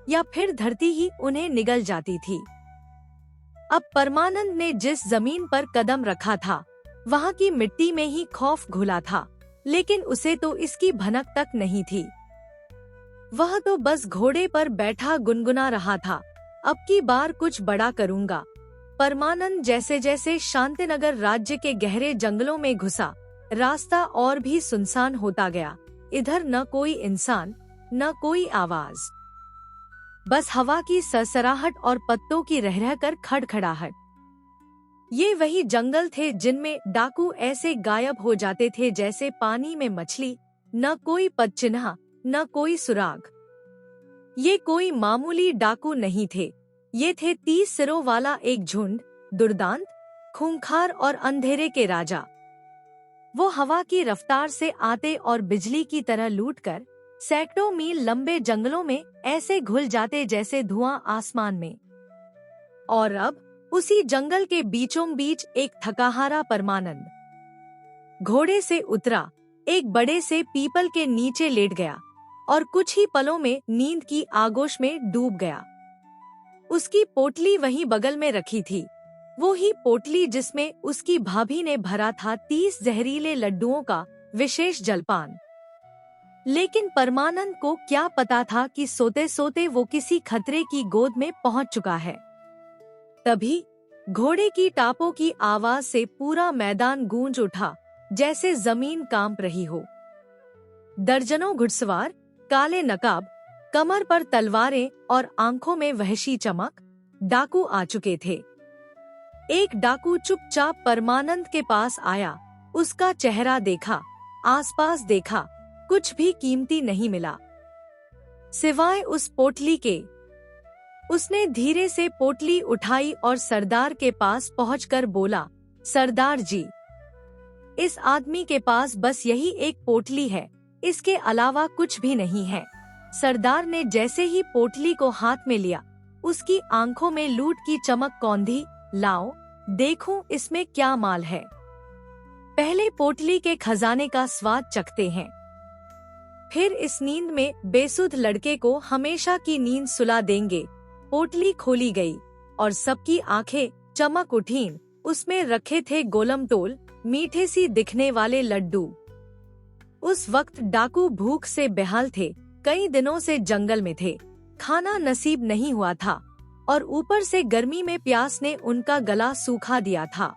या फिर धरती ही उन्हें निगल जाती थी। अब परमानंद ने जिस जमीन पर कदम रखा था वहाँ की मिट्टी में ही खौफ घुला था, लेकिन उसे तो इसकी भनक तक नहीं थी। वह तो बस घोड़े पर बैठा गुनगुना रहा था, अब की बार कुछ बड़ा करूँगा। परमानंद जैसे जैसे शांतिनगर राज्य के गहरे जंगलों में घुसा, रास्ता और भी सुनसान होता गया। इधर न कोई इंसान, न कोई आवाज, बस हवा की सरसराहट और पत्तों की रह कर खड़खड़ाहट। ये वही जंगल थे जिनमें डाकू ऐसे गायब हो जाते थे जैसे पानी में मछली, न कोई पदचिन्ह, न कोई सुराग। ये कोई मामूली डाकू नहीं थे, ये थे 30 सिरों वाला एक झुंड, दुर्दांत, खूंखार और अंधेरे के राजा। वो हवा की रफ्तार से आते और बिजली की तरह लूटकर सैकड़ों मील लंबे जंगलों में ऐसे घुल जाते जैसे धुआं आसमान में। और अब उसी जंगल के बीचों बीच एक थकाहारा परमानंद घोड़े से उतरा, एक बड़े से पीपल के नीचे लेट गया और कुछ ही पलों में नींद की आगोश में डूब गया। उसकी पोटली वहीं बगल में रखी थी, वो ही पोटली जिसमें उसकी भाभी ने भरा था 30 जहरीले लड्डुओं का विशेष जलपान। लेकिन परमानंद को क्या पता था कि सोते सोते वो किसी खतरे की गोद में पहुंच चुका है। तभी घोड़े की टापों की आवाज से पूरा मैदान गूंज उठा, जैसे जमीन कांप रही हो। दर्जनों घुड़सवार, काले नकाब, कमर पर तलवारें और आंखों में वहशी चमक, डाकू आ चुके थे। एक डाकू चुपचाप परमानंद के पास आया, उसका चेहरा देखा, आसपास देखा, कुछ भी कीमती नहीं मिला सिवाय उस पोटली के। उसने धीरे से पोटली उठाई और सरदार के पास पहुंचकर बोला, सरदार जी, इस आदमी के पास बस यही एक पोटली है, इसके अलावा कुछ भी नहीं है। सरदार ने जैसे ही पोटली को हाथ में लिया, उसकी आंखों में लूट की चमक कौंधी, लाओ देखूं इसमें क्या माल है। पहले पोटली के खजाने का स्वाद चखते हैं, फिर इस नींद में बेसुध लड़के को हमेशा की नींद सुला देंगे। पोटली खोली गई और सबकी आंखें चमक उठीं। उसमें रखे थे गोलमटोल, मीठे सी दिखने वाले लड्डू। उस वक्त डाकू भूख से बेहाल थे, कई दिनों से जंगल में थे, खाना नसीब नहीं हुआ था और ऊपर से गर्मी में प्यास ने उनका गला सूखा दिया था।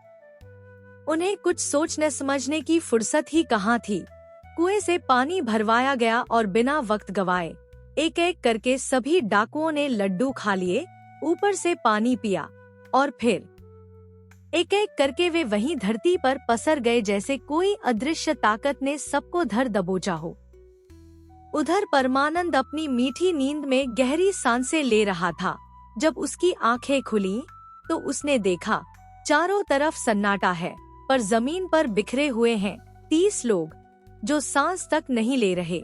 उन्हें कुछ सोचने समझने की फुर्सत ही कहाँ थी। कुएं से पानी भरवाया गया और बिना वक्त गवाए एक एक करके सभी डाकुओं ने लड्डू खा लिए, ऊपर से पानी पिया और फिर एक एक करके वे वहीं धरती पर पसर गए जैसे कोई अदृश्य ताकत ने सबको धर दबोचा हो। उधर परमानंद अपनी मीठी नींद में गहरी सांसें ले रहा था। जब उसकी आंखें खुली तो उसने देखा चारों तरफ सन्नाटा है, पर जमीन पर बिखरे हुए हैं 30 लोग जो सांस तक नहीं ले रहे।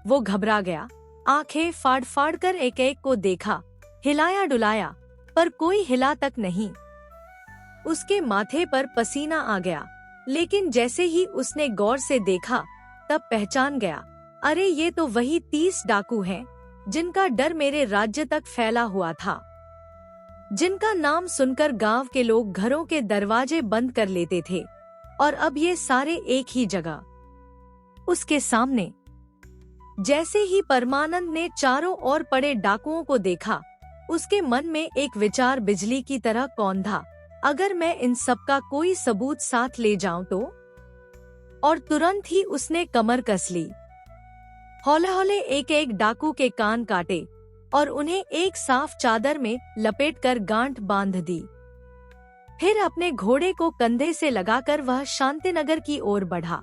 वो घबरा गया, आंखें फाड़ फाड़ कर एक एक को देखा, हिलाया डुलाया पर कोई हिला तक नहीं। उसके माथे पर पसीना आ गया, लेकिन जैसे ही उसने गौर से देखा तब पहचान गया, अरे ये तो वही 30 डाकू हैं जिनका डर मेरे राज्य तक फैला हुआ था, जिनका नाम सुनकर गांव के लोग घरों के दरवाजे बंद कर लेते थे। और अब ये सारे एक ही जगह उसके सामने। जैसे ही परमानंद ने चारों ओर पड़े डाकुओं को देखा, उसके मन में एक विचार बिजली की तरह कौंधा, अगर मैं इन सब का कोई सबूत साथ ले जाऊं तो। और तुरंत ही उसने कमर कस ली। हौले हौले एक एक डाकू के कान काटे और उन्हें एक साफ चादर में लपेटकर गांठ बांध दी। फिर अपने घोड़े को कंधे से लगाकर वह शांतिनगर की ओर बढ़ा।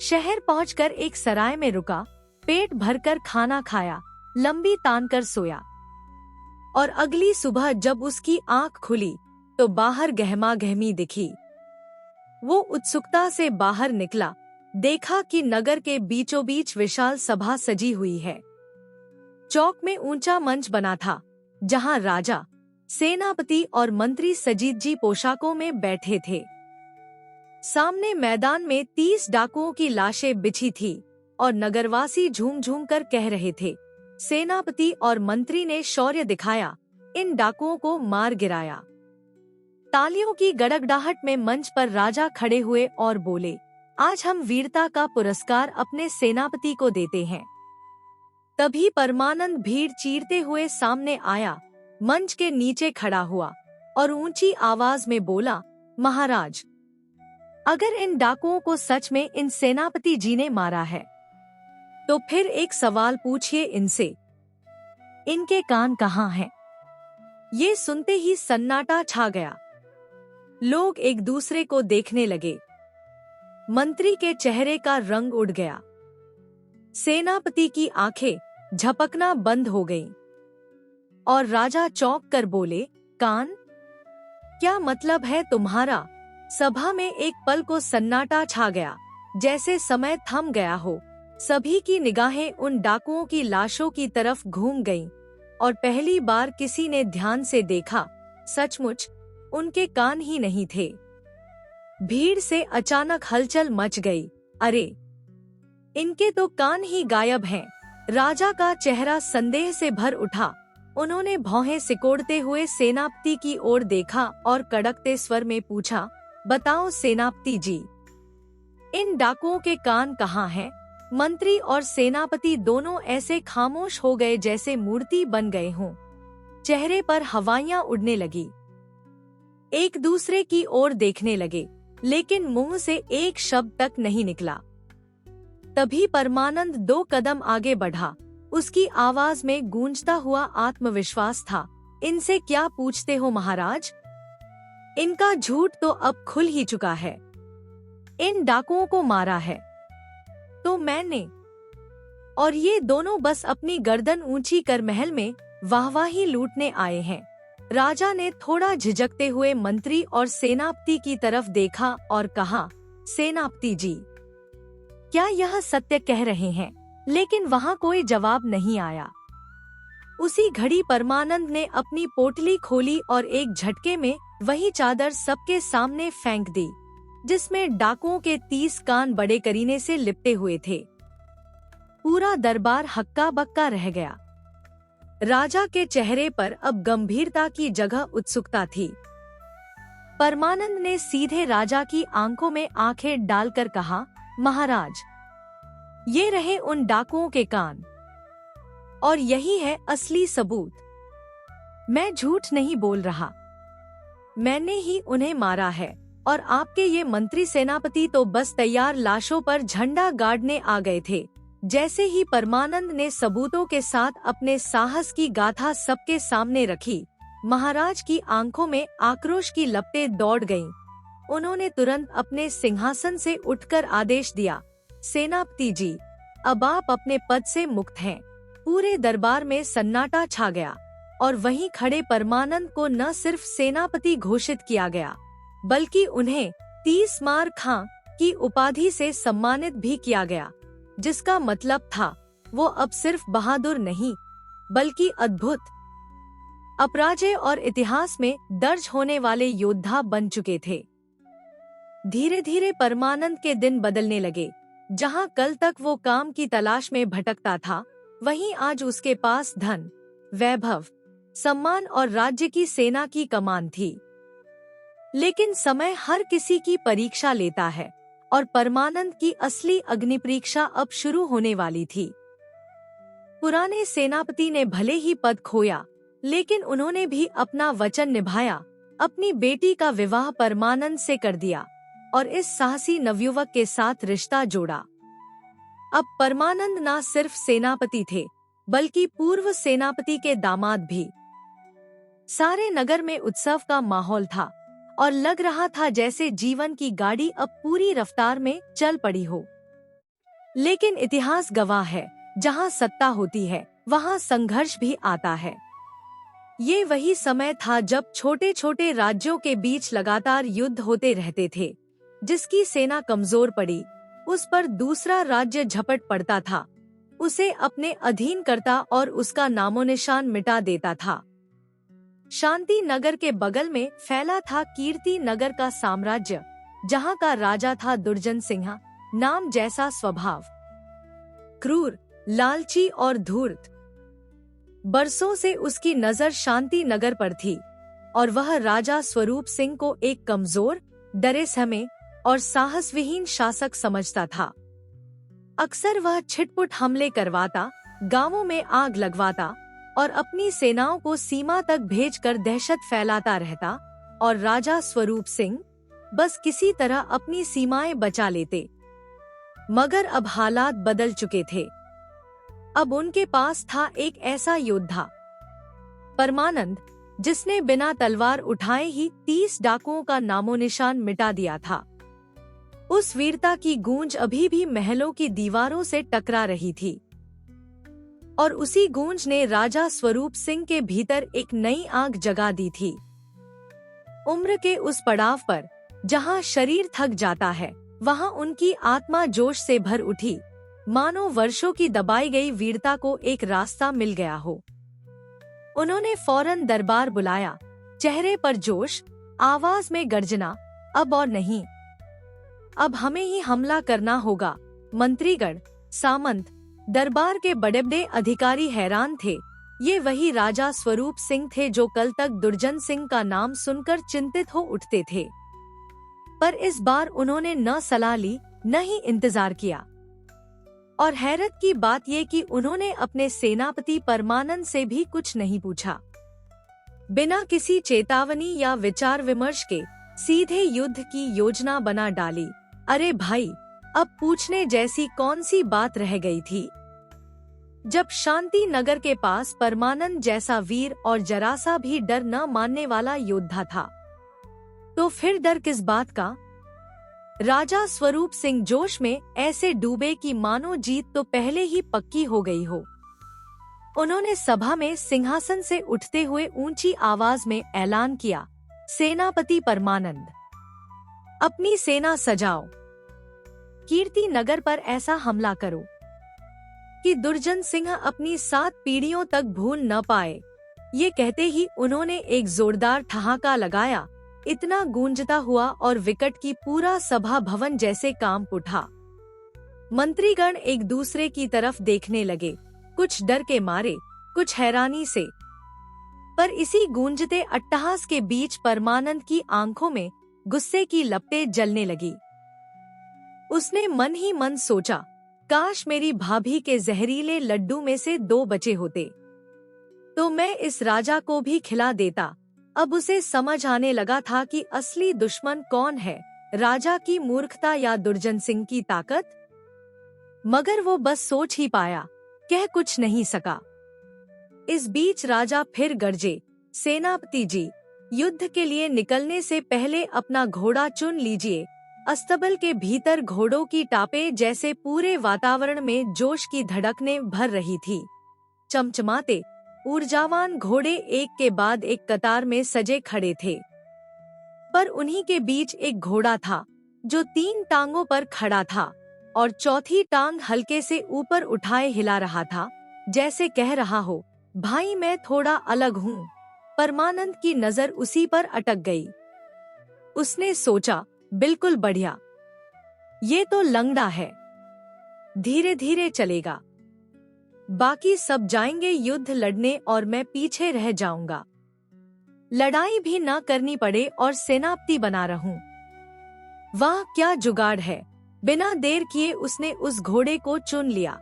शहर पहुंचकर एक सराय में रुका, पेट भरकर खाना खाया, लंबी तान कर सोया। और अगली सुबह जब उसकी आंख खुली तो बाहर गहमा गहमी दिखी। वो उत्सुकता से बाहर निकला, देखा कि नगर के बीचों बीच विशाल सभा सजी हुई है। चौक में ऊंचा मंच बना था, जहां राजा, सेनापति और मंत्री सजीद पोशाकों में बैठे थे। सामने मैदान में 30 डाकुओं की लाशें बिछी थी और नगरवासी झूम झूम कर कह रहे थे, सेनापति और मंत्री ने शौर्य दिखाया, इन डाकुओं को मार गिराया। तालियों की गड़गड़ाहट में मंच पर राजा खड़े हुए और बोले, आज हम वीरता का पुरस्कार अपने सेनापति को देते हैं। तभी परमानंद भीड़ चीरते हुए सामने आया, मंच के नीचे खड़ा हुआ और ऊंची आवाज में बोला, महाराज, अगर इन डाकुओं को सच में इन सेनापति जी ने मारा है तो फिर एक सवाल पूछिए इनसे, इनके कान कहाँ हैं? ये सुनते ही सन्नाटा छा गया। लोग एक दूसरे को देखने लगे। मंत्री के चेहरे का रंग उड़ गया। सेनापति की आंखें झपकना बंद हो गईं। और राजा चौंक कर बोले, कान? क्या मतलब है तुम्हारा? सभा में एक पल को सन्नाटा छा गया, जैसे समय थम गया हो। सभी की निगाहें उन डाकुओं की लाशों की तरफ घूम गईं और पहली बार किसी ने ध्यान से देखा, सचमुच उनके कान ही नहीं थे। भीड़ से अचानक हलचल मच गई। अरे, इनके तो कान ही गायब हैं। राजा का चेहरा संदेह से भर उठा। उन्होंने भौहें सिकोड़ते हुए सेनापति की ओर देखा और कड़कते स्वर में पूछा, बताओ सेनापति जी, इन डाकुओं के कान कहाँ हैं? मंत्री और सेनापति दोनों ऐसे खामोश हो गए जैसे मूर्ति बन गए हों। चेहरे पर हवाइयां उड़ने लगी। एक दूसरे की ओर देखने लगे, लेकिन मुंह से एक शब्द तक नहीं निकला। तभी परमानंद 2 कदम आगे बढ़ा। उसकी आवाज में गूंजता हुआ आत्मविश्वास था। इनसे क्या पूछते हो महाराज? इनका झूठ तो अब खुल ही चुका है। इन डाकुओं को मारा है तो मैंने, और ये दोनों बस अपनी गर्दन ऊंची कर महल में वाहवाही लूटने आए हैं। राजा ने थोड़ा झिझकते हुए मंत्री और सेनापति की तरफ देखा और कहा, सेनापति जी, क्या यह सत्य कह रहे हैं? लेकिन वहाँ कोई जवाब नहीं आया। उसी घड़ी परमानंद ने अपनी पोटली खोली और एक झटके में वही चादर सबके सामने फेंक दी, जिसमें डाकुओं के 30 कान बड़े करीने से लिपटे हुए थे। पूरा दरबार हक्का बक्का रह गया। राजा के चेहरे पर अब गंभीरता की जगह उत्सुकता थी। परमानंद ने सीधे राजा की आंखों में आंखें डालकर कहा, महाराज, ये रहे उन डाकुओं के कान, और यही है असली सबूत। मैं झूठ नहीं बोल रहा, मैंने ही उन्हें मारा है। और आपके ये मंत्री सेनापति तो बस तैयार लाशों पर झंडा गाड़ने आ गए थे। जैसे ही परमानंद ने सबूतों के साथ अपने साहस की गाथा सबके सामने रखी, महाराज की आंखों में आक्रोश की लपटें दौड़ गईं। उन्होंने तुरंत अपने सिंहासन से उठकर आदेश दिया, सेनापति जी, अब आप अपने पद से मुक्त हैं। पूरे दरबार में सन्नाटा छा गया और वहीं खड़े परमानंद को न सिर्फ सेनापति घोषित किया गया, बल्कि उन्हें 30 मार खां की उपाधि से सम्मानित भी किया गया, जिसका मतलब था वो अब सिर्फ बहादुर नहीं, बल्कि अद्भुत, अपराजय और इतिहास में दर्ज होने वाले योद्धा बन चुके थे। धीरे धीरे परमानंद के दिन बदलने लगे। जहां कल तक वो काम की तलाश में भटकता था, वहीं आज उसके पास धन, वैभव, सम्मान और राज्य की सेना की कमान थी। लेकिन समय हर किसी की परीक्षा लेता है और परमानंद की असली अग्नि परीक्षा अब शुरू होने वाली थी। पुराने सेनापति ने भले ही पद खोया, लेकिन उन्होंने भी अपना वचन निभाया। अपनी बेटी का विवाह परमानंद से कर दिया और इस साहसी नवयुवक के साथ रिश्ता जोड़ा। अब परमानंद न सिर्फ सेनापति थे, बल्कि पूर्व सेनापति के दामाद भी। सारे नगर में उत्सव का माहौल था। और लग रहा था जैसे जीवन की गाड़ी अब पूरी रफ्तार में चल पड़ी हो। लेकिन इतिहास गवाह है, जहाँ सत्ता होती है वहाँ संघर्ष भी आता है। ये वही समय था जब छोटे छोटे राज्यों के बीच लगातार युद्ध होते रहते थे। जिसकी सेना कमजोर पड़ी, उस पर दूसरा राज्य झपट पड़ता था, उसे अपने अधीन करता और उसका नामोनिशान मिटा देता था। शांति नगर के बगल में फैला था कीर्ति नगर का साम्राज्य, जहाँ का राजा था दुर्जन सिंह, नाम जैसा स्वभाव, क्रूर, लालची और धूर्त। बरसों से उसकी नजर शांति नगर पर थी और वह राजा स्वरूप सिंह को एक कमजोर, डरे सहमे और साहसविहीन शासक समझता था। अक्सर वह छिटपुट हमले करवाता, गांवों में आग लगवाता और अपनी सेनाओं को सीमा तक भेजकर दहशत फैलाता रहता, और राजा स्वरूप सिंह बस किसी तरह अपनी सीमाएं बचा लेते। मगर अब हालात बदल चुके थे। अब उनके पास था एक ऐसा योद्धा, परमानंद, जिसने बिना तलवार उठाए ही 30 डाकुओं का नामोनिशान मिटा दिया था। उस वीरता की गूंज अभी भी महलों की दीवारों से टकरा रही थी, और उसी गूंज ने राजा स्वरूप सिंह के भीतर एक नई आग जगा दी थी। उम्र के उस पड़ाव पर, जहां शरीर थक जाता है, वहां उनकी आत्मा जोश से भर उठी, मानो वर्षों की दबाई गई वीरता को एक रास्ता मिल गया हो। उन्होंने फौरन दरबार बुलाया, चेहरे पर जोश, आवाज में गर्जना, अब और नहीं, अब हमें ही हमला करना होगा। मंत्रीगण, सामंत, दरबार के बड़े बड़े अधिकारी हैरान थे। ये वही राजा स्वरूप सिंह थे जो कल तक दुर्जन सिंह का नाम सुनकर चिंतित हो उठते थे। पर इस बार उन्होंने न सलाह ली, न ही इंतजार किया। और हैरत की बात ये कि उन्होंने अपने सेनापति परमानंद से भी कुछ नहीं पूछा। बिना किसी चेतावनी या विचार विमर्श के सीधे युद्ध की योजना बना डाली। अरे भाई, अब पूछने जैसी कौन सी बात रह गई थी? जब शांति नगर के पास परमानंद जैसा वीर और जरा सा भी डर न मानने वाला योद्धा था, तो फिर डर किस बात का? राजा स्वरूप सिंह जोश में ऐसे डूबे कि मानो जीत तो पहले ही पक्की हो गई हो। उन्होंने सभा में सिंहासन से उठते हुए ऊंची आवाज में ऐलान किया, सेनापति परमानंद, अपनी सेना सजाओ, कीर्ति नगर पर ऐसा हमला करो कि दुर्जन सिंह अपनी 7 पीढ़ियों तक भूल न पाए। ये कहते ही उन्होंने एक जोरदार ठहाका लगाया, इतना गूंजता हुआ और विकट की पूरा सभा भवन जैसे कांप उठा। मंत्रीगण एक दूसरे की तरफ देखने लगे, कुछ डर के मारे, कुछ हैरानी से। पर इसी गूंजते अट्टहास के बीच परमानंद की आंखों में गुस्से की लपटें जलने लगी। उसने मन ही मन सोचा, काश मेरी भाभी के जहरीले लड्डू में से 2 बचे होते, तो मैं इस राजा को भी खिला देता। अब उसे समझ आने लगा था कि असली दुश्मन कौन है, राजा की मूर्खता या दुर्जन सिंह की ताकत। मगर वो बस सोच ही पाया, कह कुछ नहीं सका। इस बीच राजा फिर गरजे, सेनापति जी, युद्ध के लिए निकलने से पहले अपना घोड़ा चुन लीजिए। अस्तबल के भीतर घोड़ों की टापें जैसे पूरे वातावरण में जोश की धड़कनें भर रही थी। चमचमाते, ऊर्जावान घोड़े एक के बाद एक कतार में सजे खड़े थे। पर उन्हीं के बीच एक घोड़ा था जो 3 टांगों पर खड़ा था और चौथी टांग हल्के से ऊपर उठाए हिला रहा था, जैसे कह रहा हो, भाई मैं थोड़ा अलग हूँ। परमानंद की नजर उसी पर अटक गई। उसने सोचा, बिल्कुल बढ़िया, ये तो लंगड़ा है, धीरे धीरे चलेगा, बाकी सब जाएंगे युद्ध लड़ने और मैं पीछे रह जाऊंगा। लड़ाई भी ना करनी पड़े और सेनापति बना रहूं। वाह क्या जुगाड़ है। बिना देर किए उसने उस घोड़े को चुन लिया।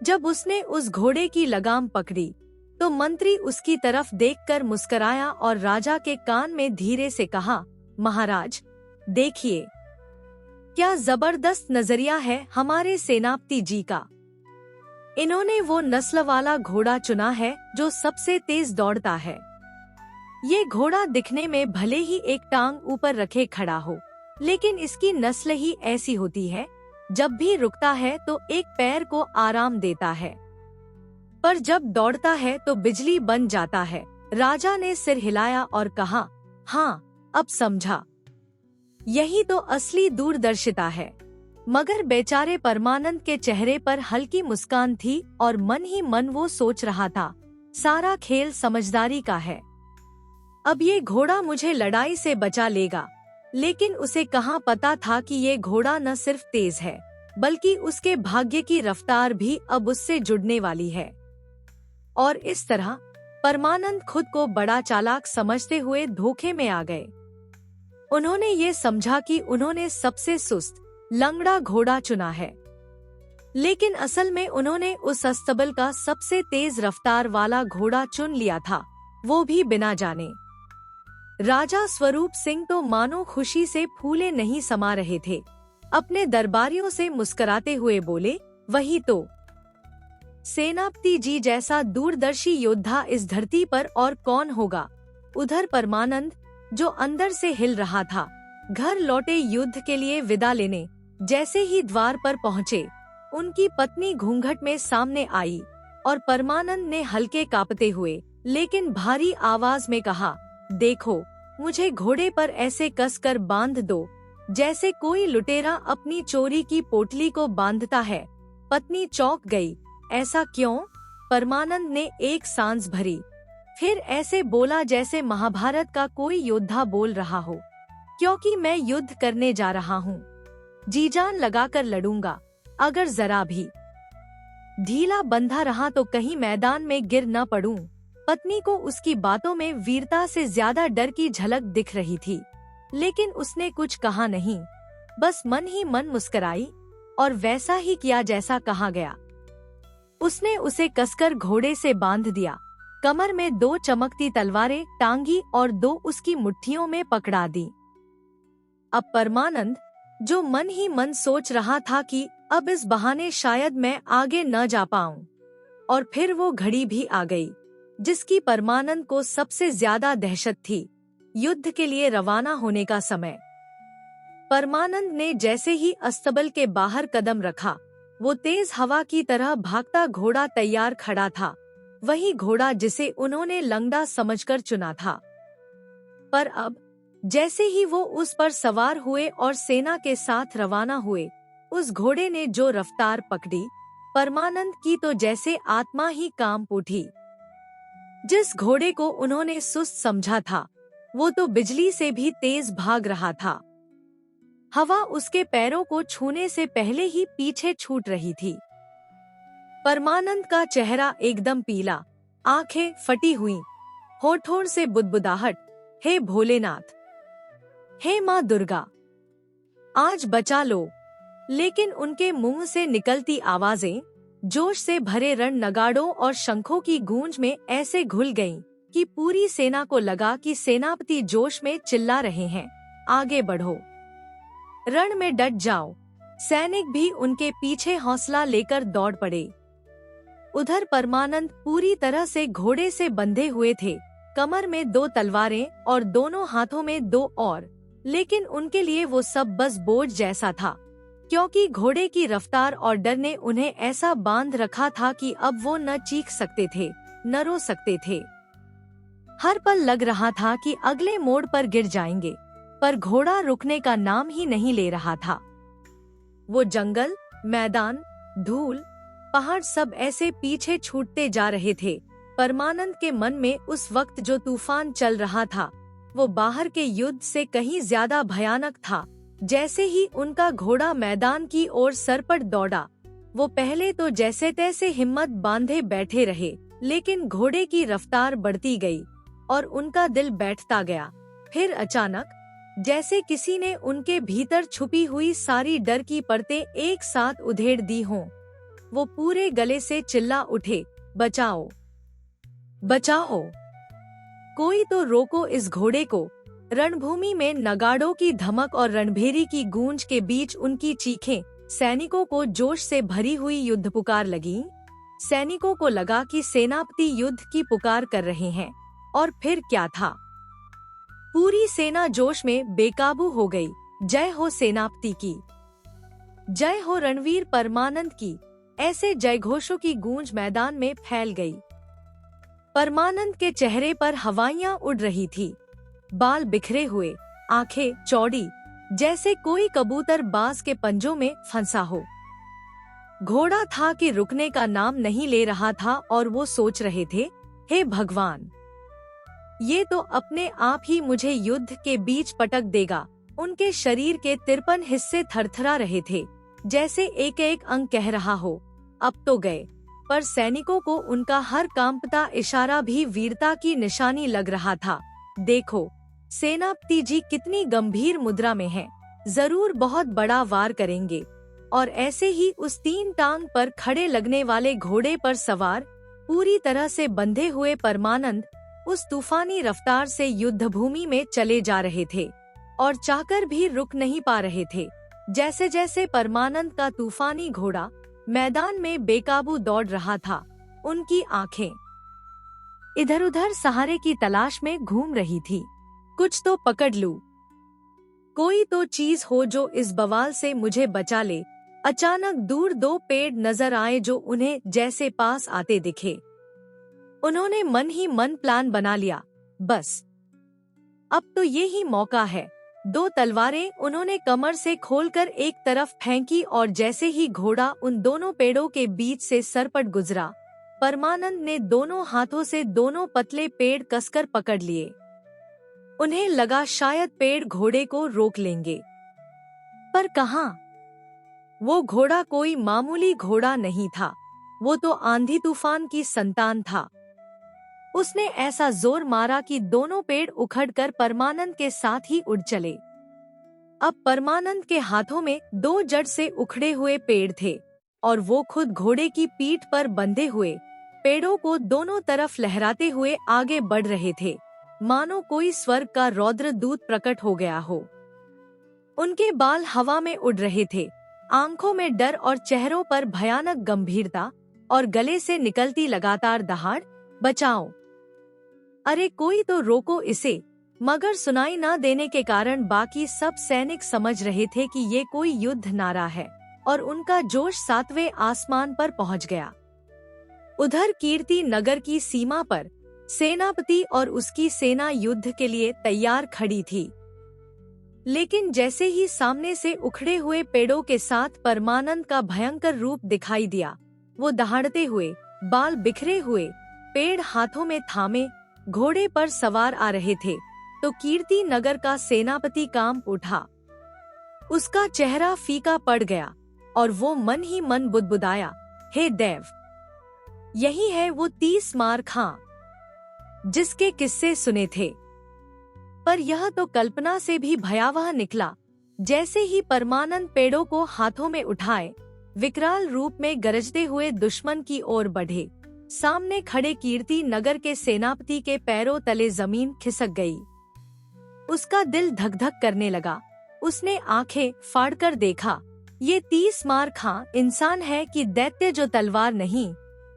जब उसने उस घोड़े की लगाम पकड़ी तो मंत्री उसकी तरफ देखकर मुस्कुराया और राजा के कान में धीरे से कहा, महाराज देखिए, क्या जबरदस्त नजरिया है हमारे सेनापति जी का। इन्होंने वो नस्ल वाला घोड़ा चुना है जो सबसे तेज दौड़ता है। ये घोड़ा दिखने में भले ही एक टांग ऊपर रखे खड़ा हो, लेकिन इसकी नस्ल ही ऐसी होती है, जब भी रुकता है तो एक पैर को आराम देता है, पर जब दौड़ता है तो बिजली बन जाता है। राजा ने सिर हिलाया और कहा, हाँ, अब समझा। यही तो असली दूरदर्शिता है। मगर बेचारे परमानंद के चेहरे पर हल्की मुस्कान थी और मन ही मन वो सोच रहा था, सारा खेल समझदारी का है। अब ये घोड़ा मुझे लड़ाई से बचा लेगा। लेकिन उसे कहाँ पता था कि ये घोड़ा न सिर्फ तेज है, बल्कि उसके भाग्य की रफ्तार भी अब उससे जुड़ने वाली है। और इस तरह परमानंद खुद को बड़ा चालाक समझते हुए धोखे में आ गए। उन्होंने ये समझा कि उन्होंने सबसे सुस्त, लंगड़ा घोड़ा चुना है, लेकिन असल में उन्होंने उस अस्तबल का सबसे तेज रफ्तार वाला घोड़ा चुन लिया था, वो भी बिना जाने। राजा स्वरूप सिंह तो मानो खुशी से फूले नहीं समा रहे थे। अपने दरबारियों से मुस्कुराते हुए बोले, वही तो, सेनापति जी जैसा दूरदर्शी योद्धा इस धरती पर और कौन होगा। उधर परमानंद, जो अंदर से हिल रहा था, घर लौटे युद्ध के लिए विदा लेने जैसे ही द्वार पर पहुँचे, उनकी पत्नी घूंघट में सामने आई और परमानंद ने हल्के कांपते हुए लेकिन भारी आवाज में कहा, देखो, मुझे घोड़े पर ऐसे कसकर बांध दो जैसे कोई लुटेरा अपनी चोरी की पोटली को बांधता है। पत्नी चौंक गई। ऐसा क्यों? परमानंद ने एक सांस भरी, फिर ऐसे बोला जैसे महाभारत का कोई योद्धा बोल रहा हो, क्योंकि मैं युद्ध करने जा रहा हूँ। जी जान लगाकर लड़ूंगा। अगर जरा भी ढीला बंधा रहा तो कहीं मैदान में गिर न पड़ूं। पत्नी को उसकी बातों में वीरता से ज्यादा डर की झलक दिख रही थी, लेकिन उसने कुछ कहा नहीं, बस मन ही मन मुस्कुराई और वैसा ही किया जैसा कहा गया। उसने उसे कसकर घोड़े से बांध दिया, कमर में 2 चमकती तलवारें टांगी और 2 उसकी मुट्ठियों में पकड़ा दी। अब परमानंद, जो मन ही मन सोच रहा था कि अब इस बहाने शायद मैं आगे न जा पाऊं, और फिर वो घड़ी भी आ गई जिसकी परमानंद को सबसे ज्यादा दहशत थी, युद्ध के लिए रवाना होने का समय। परमानंद ने जैसे ही अस्तबल के बाहर कदम रखा, वो तेज हवा की तरह भागता घोड़ा तैयार खड़ा था, वही घोड़ा जिसे उन्होंने लंगड़ा समझकर चुना था। पर अब जैसे ही वो उस पर सवार हुए और सेना के साथ रवाना हुए, उस घोड़े ने जो रफ्तार पकड़ी, परमानंद की तो जैसे आत्मा ही कांप उठी। जिस घोड़े को उन्होंने सुस्त समझा था, वो तो बिजली से भी तेज भाग रहा था। हवा उसके पैरों को छूने से पहले ही पीछे छूट रही थी। परमानंद का चेहरा एकदम पीला, आंखें फटी हुई, होठों से बुदबुदाहट, हे भोलेनाथ, हे माँ दुर्गा, आज बचा लो। लेकिन उनके मुंह से निकलती आवाजें जोश से भरे रण नगाड़ों और शंखों की गूंज में ऐसे घुल गईं कि पूरी सेना को लगा कि सेनापति जोश में चिल्ला रहे हैं, आगे बढ़ो, रण में डट जाओ। सैनिक भी उनके पीछे हौसला लेकर दौड़ पड़े। उधर परमानंद पूरी तरह से घोड़े से बंधे हुए थे, कमर में 2 तलवारें और दोनों हाथों में 2 और, लेकिन उनके लिए वो सब बस बोझ जैसा था, क्योंकि घोड़े की रफ्तार और डर ने उन्हें ऐसा बांध रखा था कि अब वो न चीख सकते थे, न रो सकते थे। हर पल लग रहा था कि अगले मोड़ पर गिर जाएंगे, पर घोड़ा रुकने का नाम ही नहीं ले रहा था। वो जंगल, मैदान, धूल, पहाड़ सब ऐसे पीछे छूटते जा रहे थे। परमानंद के मन में उस वक्त जो तूफान चल रहा था, वो बाहर के युद्ध से कहीं ज्यादा भयानक था। जैसे ही उनका घोड़ा मैदान की ओर सरपट दौड़ा, वो पहले तो जैसे तैसे हिम्मत बांधे बैठे रहे, लेकिन घोड़े की रफ्तार बढ़ती गई और उनका दिल बैठता गया। फिर अचानक जैसे किसी ने उनके भीतर छुपी हुई सारी डर की परतें एक साथ उधेड़ दी हों, वो पूरे गले से चिल्ला उठे, बचाओ, बचाओ, कोई तो रोको इस घोड़े को। रणभूमि में नगाड़ों की धमक और रणभेरी की गूंज के बीच उनकी चीखें सैनिकों को जोश से भरी हुई युद्ध पुकार लगी। सैनिकों को लगा कि सेनापति युद्ध की पुकार कर रहे हैं, और फिर क्या था, पूरी सेना जोश में बेकाबू हो गई। जय हो सेनापति की, जय हो रणवीर परमानंद की, ऐसे जयघोषों की गूंज मैदान में फैल गई। परमानंद के चेहरे पर हवाइयां उड़ रही थी, बाल बिखरे हुए, आंखें चौड़ी, जैसे कोई कबूतर बाज के पंजों में फंसा हो। घोड़ा था कि रुकने का नाम नहीं ले रहा था और वो सोच रहे थे, हे भगवान, ये तो अपने आप ही मुझे युद्ध के बीच पटक देगा। उनके शरीर के 53 हिस्से थरथरा रहे थे, जैसे एक एक अंग कह रहा हो, अब तो गए। पर सैनिकों को उनका हर कांपता इशारा भी वीरता की निशानी लग रहा था। देखो, सेनापति जी कितनी गंभीर मुद्रा में हैं, जरूर बहुत बड़ा वार करेंगे। और ऐसे ही उस 3 टांग पर खड़े लगने वाले घोड़े पर सवार, पूरी तरह से बंधे हुए परमानंद उस तूफानी रफ्तार से युद्ध भूमि में चले जा रहे थे और चाहकर भी रुक नहीं पा रहे थे। जैसे जैसे परमानंद का तूफानी घोड़ा मैदान में बेकाबू दौड़ रहा था, उनकी आंखें इधर उधर सहारे की तलाश में घूम रही थी। कुछ तो पकड़ लूं, कोई तो चीज हो जो इस बवाल से मुझे बचा ले। अचानक दूर 2 पेड़ नजर आए जो उन्हें जैसे पास आते दिखे। उन्होंने मन ही मन प्लान बना लिया, बस अब तो ये ही मौका है। 2 तलवारें उन्होंने कमर से खोलकर एक तरफ फेंकी और जैसे ही घोड़ा उन दोनों पेड़ों के बीच से सरपट गुजरा, परमानंद ने दोनों हाथों से दोनों पतले पेड़ कसकर पकड़ लिए। उन्हें लगा शायद पेड़ घोड़े को रोक लेंगे, पर कहाँ। वो घोड़ा कोई मामूली घोड़ा नहीं था, वो तो आंधी तूफान की संतान था। उसने ऐसा जोर मारा कि दोनों पेड़ उखड़कर परमानंद के साथ ही उड़ चले। अब परमानंद के हाथों में 2 जड़ से उखड़े हुए पेड़ थे और वो खुद घोड़े की पीठ पर बंधे हुए पेड़ों को दोनों तरफ लहराते हुए आगे बढ़ रहे थे, मानो कोई स्वर्ग का रौद्र दूत प्रकट हो गया हो। उनके बाल हवा में उड़ रहे थे, आंखों में डर और चेहरों पर भयानक गंभीरता, और गले से निकलती लगातार दहाड़, बचाओ, अरे कोई तो रोको इसे। मगर सुनाई न देने के कारण बाकी सब सैनिक समझ रहे थे कि ये कोई युद्ध नारा है और उनका जोश 7वें आसमान पर पहुंच गया। उधर कीर्ति नगर की सीमा पर सेनापति और उसकी सेना युद्ध के लिए तैयार खड़ी थी। लेकिन जैसे ही सामने से उखड़े हुए पेड़ों के साथ परमानंद का भयंकर रूप दिखाई दिया, वो दहाड़ते हुए, बाल बिखरे हुए, पेड़ हाथों में थामे घोड़े पर सवार आ रहे थे, तो कीर्ति नगर का सेनापति कांप उठा। उसका चेहरा फीका पड़ गया और वो मन ही मन बुदबुदाया, हे देव, यही है वो 30 मार खां जिसके किस्से सुने थे। पर यह तो कल्पना से भी भयावह निकला। जैसे ही परमानंद पेड़ों को हाथों में उठाए, विकराल रूप में गरजते हुए दुश्मन की ओर बढ़े, सामने खड़े कीर्ति नगर के सेनापति के पैरों तले जमीन खिसक गई। उसका दिल धक धक करने लगा। उसने आंखें फाड़कर देखा, ये 30 मार खां इंसान है कि दैत्य जो तलवार नहीं,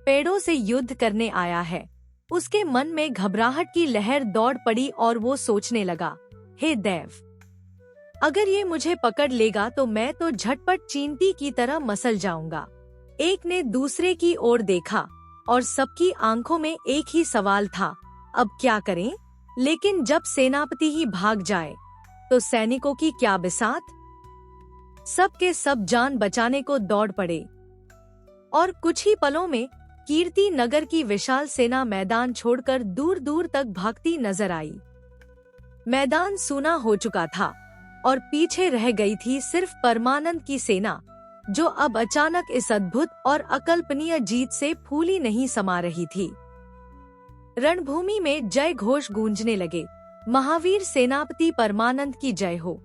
पेड़ों से युद्ध करने आया है। उसके मन में घबराहट की लहर दौड़ पड़ी और वो सोचने लगा, हे देव, अगर ये मुझे पकड़ लेगा तो मैं तो झटपट चींटी की तरह मसल जाऊंगा। एक ने दूसरे की ओर देखा और सबकी आंखों में एक ही सवाल था, अब क्या करें? लेकिन जब सेनापति ही भाग जाए तो सैनिकों की क्या बिसात। सब के सब जान बचाने को दौड़ पड़े और कुछ ही पलों में कीर्ति नगर की विशाल सेना मैदान छोड़कर दूर दूर तक भागती नजर आई। मैदान सूना हो चुका था और पीछे रह गई थी सिर्फ परमानंद की सेना, जो अब अचानक इस अद्भुत और अकल्पनीय जीत से फूली नहीं समा रही थी। रणभूमि में जय घोष गूंजने लगे, महावीर सेनापति परमानंद की जय हो,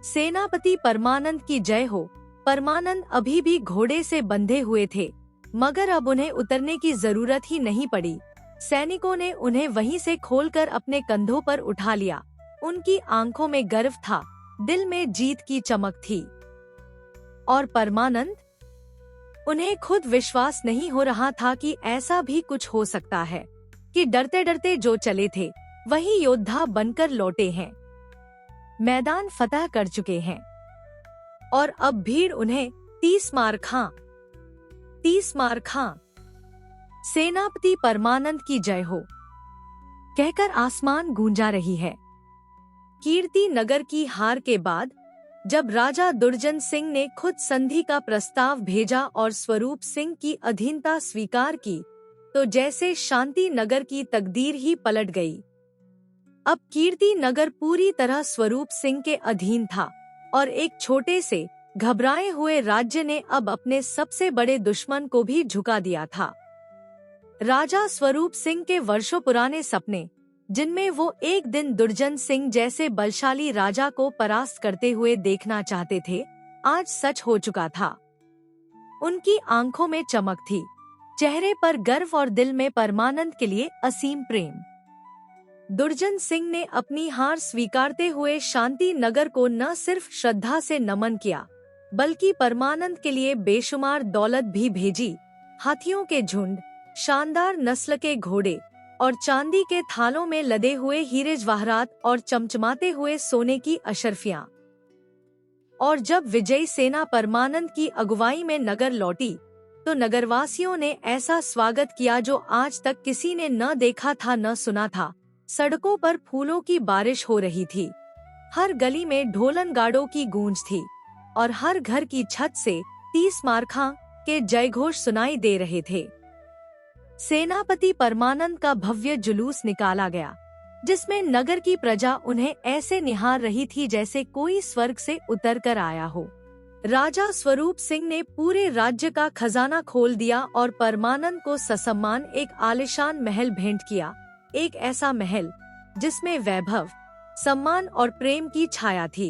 सेनापति परमानंद की जय हो। परमानंद अभी भी घोड़े से बंधे हुए थे, मगर अब उन्हें उतरने की जरूरत ही नहीं पड़ी। सैनिकों ने उन्हें वहीं से खोलकर अपने कंधों पर उठा लिया। उनकी आंखों में गर्व था, दिल में जीत की चमक थी। और परमानंद, उन्हें खुद विश्वास नहीं हो रहा था कि ऐसा भी कुछ हो सकता है, कि डरते डरते जो चले थे वही योद्धा बनकर लौटे हैं, मैदान फतह कर चुके हैं और अब भीड़ उन्हें 30 मार खां, 30 मार खां, सेनापति परमानंद की जय हो कहकर आसमान गूंजा रही है। कीर्ति नगर की हार के बाद जब राजा दुर्जन सिंह ने खुद संधि का प्रस्ताव भेजा और स्वरूप सिंह की अधीनता स्वीकार की, तो जैसे शांति नगर की तकदीर ही पलट गई। अब कीर्ति नगर पूरी तरह स्वरूप सिंह के अधीन था और एक छोटे से घबराए हुए राज्य ने अब अपने सबसे बड़े दुश्मन को भी झुका दिया था। राजा स्वरूप सिंह के वर्षों पुराने सपने, जिनमें वो एक दिन दुर्जन सिंह जैसे बलशाली राजा को परास्त करते हुए देखना चाहते थे, आज सच हो चुका था। उनकी आंखों में चमक थी, चेहरे पर गर्व और दिल में परमानंद के लिए असीम प्रेम। दुर्जन सिंह ने अपनी हार स्वीकारते हुए शांति नगर को न सिर्फ श्रद्धा से नमन किया, बल्कि परमानंद के लिए बेशुमार दौलत भी भेजी। हाथियों के झुंड, शानदार नस्ल के घोड़े और चांदी के थालों में लदे हुए हीरे जवाहरात और चमचमाते हुए सोने की अशर्फियां। और जब विजयी सेना परमानंद की अगुवाई में नगर लौटी, तो नगरवासियों ने ऐसा स्वागत किया जो आज तक किसी ने न देखा था न सुना था। सड़कों पर फूलों की बारिश हो रही थी, हर गली में ढोलन गाड़ों की गूंज थी और हर घर की छत से 30 मारखां के जयघोष सुनाई दे रहे थे। सेनापति परमानंद का भव्य जुलूस निकाला गया, जिसमें नगर की प्रजा उन्हें ऐसे निहार रही थी जैसे कोई स्वर्ग से उतर कर आया हो। राजा स्वरूप सिंह ने पूरे राज्य का खजाना खोल दिया और परमानंद को ससम्मान एक आलीशान महल भेंट किया, एक ऐसा महल जिसमें वैभव, सम्मान और प्रेम की छाया थी।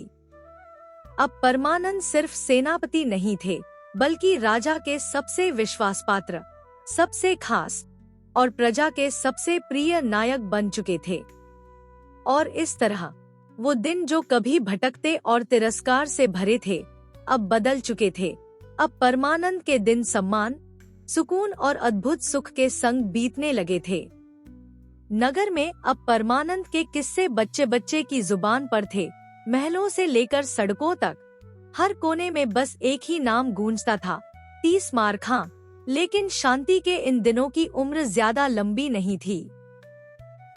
अब परमानंद सिर्फ सेनापति नहीं थे, बल्कि राजा के सबसे विश्वासपात्र, सबसे खास और प्रजा के सबसे प्रिय नायक बन चुके थे। और इस तरह वो दिन जो कभी भटकते और तिरस्कार से भरे थे, अब बदल चुके थे। अब परमानंद के दिन सम्मान, सुकून और अद्भुत सुख के संग बीतने लगे थे। नगर में अब परमानंद के किस्से बच्चे बच्चे की जुबान पर थे। महलों से लेकर सड़कों तक हर कोने में बस एक ही नाम गूंजता था, 30 मारखां। लेकिन शांति के इन दिनों की उम्र ज्यादा लंबी नहीं थी।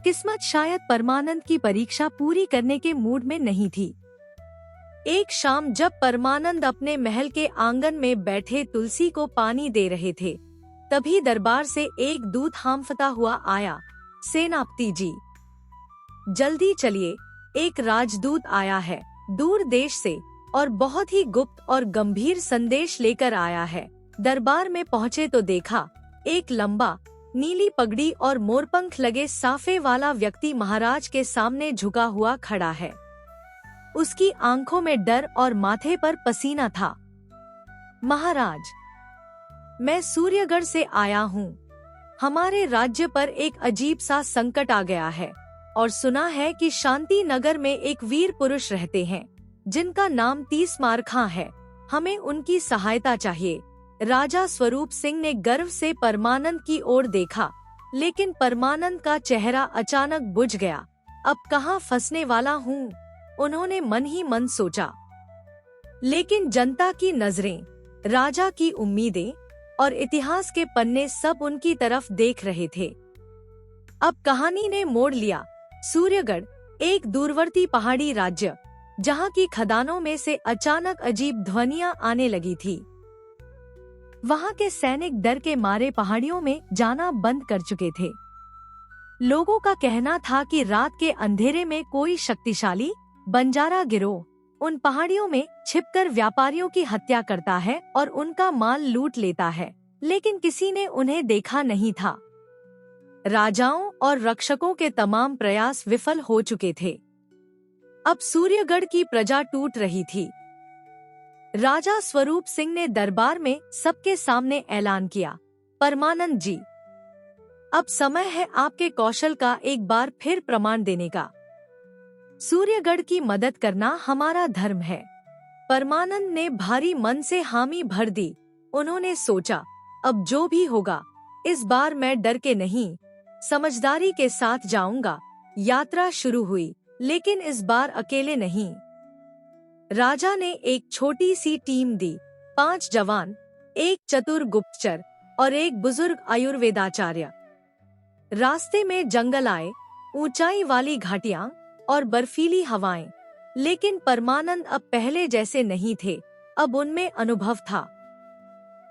किस्मत शायद परमानंद की परीक्षा पूरी करने के मूड में नहीं थी। एक शाम जब परमानंद अपने महल के आंगन में बैठे तुलसी को पानी दे रहे थे, तभी दरबार से एक दूत हांफता हुआ आया। सेनापति जी, जल्दी चलिए, एक राजदूत आया है, दूर देश से, और बहुत ही गुप्त और गंभीर संदेश लेकर आया है। दरबार में पहुँचे तो देखा, एक लंबा, नीली पगड़ी और मोरपंख लगे साफे वाला व्यक्ति महाराज के सामने झुका हुआ खड़ा है। उसकी आंखों में डर और माथे पर पसीना था। महाराज, मैं सूर्यगढ़ से आया हूँ। हमारे राज्य पर एक अजीब सा संकट आ गया है और सुना है कि शांति नगर में एक वीर पुरुष रहते हैं जिनका नाम 30 मारखां है। हमें उनकी सहायता चाहिए। राजा स्वरूप सिंह ने गर्व से परमानंद की ओर देखा, लेकिन परमानंद का चेहरा अचानक बुझ गया। अब कहाँ फंसने वाला हूँ, उन्होंने मन ही मन सोचा। लेकिन जनता की नजरें, राजा की उम्मीदें और इतिहास के पन्ने सब उनकी तरफ देख रहे थे। अब कहानी ने मोड़ लिया। सूर्यगढ़ एक दूरवर्ती पहाड़ी राज्य, जहाँ की खदानों में से अचानक अजीब ध्वनियां आने लगी थी। वहाँ के सैनिक डर के मारे पहाड़ियों में जाना बंद कर चुके थे। लोगों का कहना था कि रात के अंधेरे में कोई शक्तिशाली बंजारा गिरोह उन पहाड़ियों में छिपकर व्यापारियों की हत्या करता है और उनका माल लूट लेता है, लेकिन किसी ने उन्हें देखा नहीं था। राजाओं और रक्षकों के तमाम प्रयास विफल हो चुके थे। अब सूर्यगढ़ की प्रजा टूट रही थी। राजा स्वरूप सिंह ने दरबार में सबके सामने ऐलान किया, परमानंद जी, अब समय है आपके कौशल का एक बार फिर प्रमाण देने का। सूर्यगढ़ की मदद करना हमारा धर्म है। परमानंद ने भारी मन से हामी भर दी। उन्होंने सोचा, अब जो भी होगा, इस बार मैं डर के नहीं, समझदारी के साथ जाऊंगा। यात्रा शुरू हुई, लेकिन इस बार अकेले नहीं। राजा ने एक छोटी सी टीम दी, 5 जवान, एक चतुर गुप्तचर और एक बुजुर्ग आयुर्वेदाचार्य। रास्ते में जंगल आए, ऊंचाई वाली घाटियां और बर्फीली हवाएं, लेकिन परमानंद अब पहले जैसे नहीं थे। अब उनमें अनुभव था।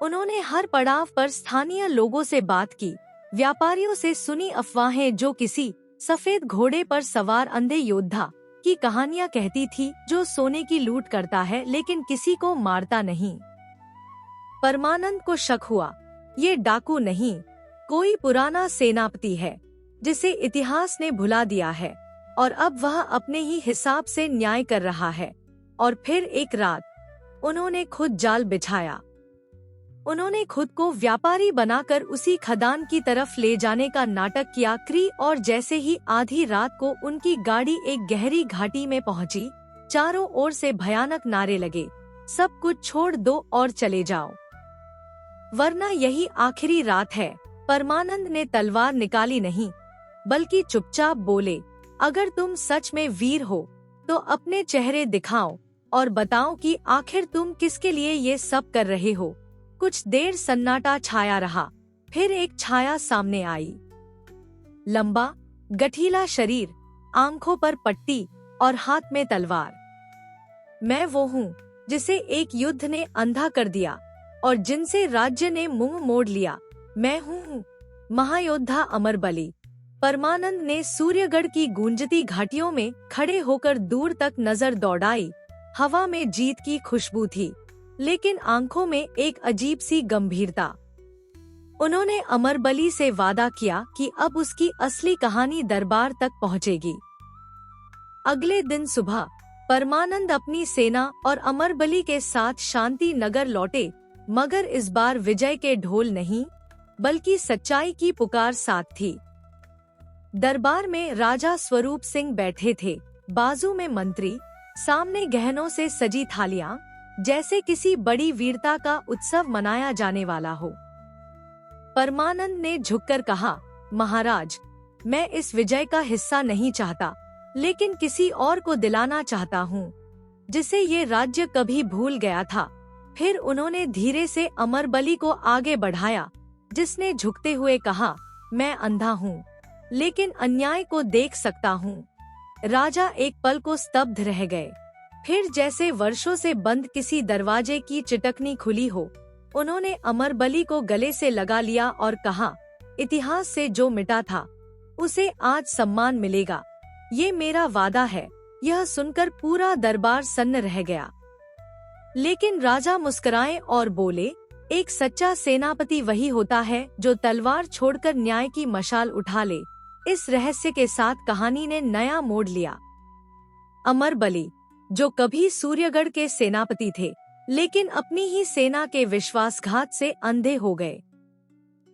उन्होंने हर पड़ाव पर स्थानीय लोगों से बात की, व्यापारियों से सुनी अफवाहें जो किसी सफेद घोड़े पर सवार अंधे योद्धा की कहानियां कहती थी, जो सोने की लूट करता है लेकिन किसी को मारता नहीं। परमानंद को शक हुआ, ये डाकू नहीं, कोई पुराना सेनापति है जिसे इतिहास ने भुला दिया है और अब वह अपने ही हिसाब से न्याय कर रहा है। और फिर एक रात उन्होंने खुद जाल बिछाया। उन्होंने खुद को व्यापारी बनाकर उसी खदान की तरफ ले जाने का नाटक किया। और जैसे ही आधी रात को उनकी गाड़ी एक गहरी घाटी में पहुंची, चारों ओर से भयानक नारे लगे, सब कुछ छोड़ दो और चले जाओ, वरना यही आखिरी रात है। परमानंद ने तलवार निकाली नहीं, बल्कि चुपचाप बोले, अगर तुम सच में वीर हो तो अपने चेहरे दिखाओ और बताओ कि आखिर तुम किसके लिए ये सब कर रहे हो। कुछ देर सन्नाटा छाया रहा, फिर एक छाया सामने आई। लंबा, गठीला शरीर, आंखों पर पट्टी और हाथ में तलवार। मैं वो हूँ जिसे एक युद्ध ने अंधा कर दिया और जिनसे राज्य ने मुंह मोड़ लिया। मैं हूँ महायोद्धा अमरबली। परमानंद ने सूर्यगढ़ की गूंजती घाटियों में खड़े होकर दूर तक नजर दौड़ाई। हवा में जीत की खुशबू थी, लेकिन आंखों में एक अजीब सी गंभीरता। उन्होंने अमरबली से वादा किया कि अब उसकी असली कहानी दरबार तक पहुंचेगी। अगले दिन सुबह परमानंद अपनी सेना और अमरबली के साथ शांति नगर लौटे, मगर इस बार विजय के ढोल नहीं, बल्कि सच्चाई की पुकार साथ थी। दरबार में राजा स्वरूप सिंह बैठे थे, बाजू में मंत्री, सामने गहनों से सजी थालियां, जैसे किसी बड़ी वीरता का उत्सव मनाया जाने वाला हो। परमानंद ने झुककर कहा, महाराज, मैं इस विजय का हिस्सा नहीं चाहता, लेकिन किसी और को दिलाना चाहता हूँ, जिसे ये राज्य कभी भूल गया था। फिर उन्होंने धीरे से अमरबली को आगे बढ़ाया, जिसने झुकते हुए कहा, मैं अंधा हूँ, लेकिन अन्याय को देख सकता हूँ। राजा एक पल को स्तब्ध रह गए। फिर जैसे वर्षों से बंद किसी दरवाजे की चिटकनी खुली हो, उन्होंने अमरबली को गले से लगा लिया और कहा, इतिहास से जो मिटा था उसे आज सम्मान मिलेगा, ये मेरा वादा है। यह सुनकर पूरा दरबार सन्न रह गया। लेकिन राजा मुस्कुराए और बोले, एक सच्चा सेनापति वही होता है जो तलवार छोड़कर न्याय की मशाल उठा ले। इस रहस्य के साथ कहानी ने नया मोड़ लिया। अमरबली, जो कभी सूर्यगढ़ के सेनापति थे, लेकिन अपनी ही सेना के विश्वासघात से अंधे हो गए।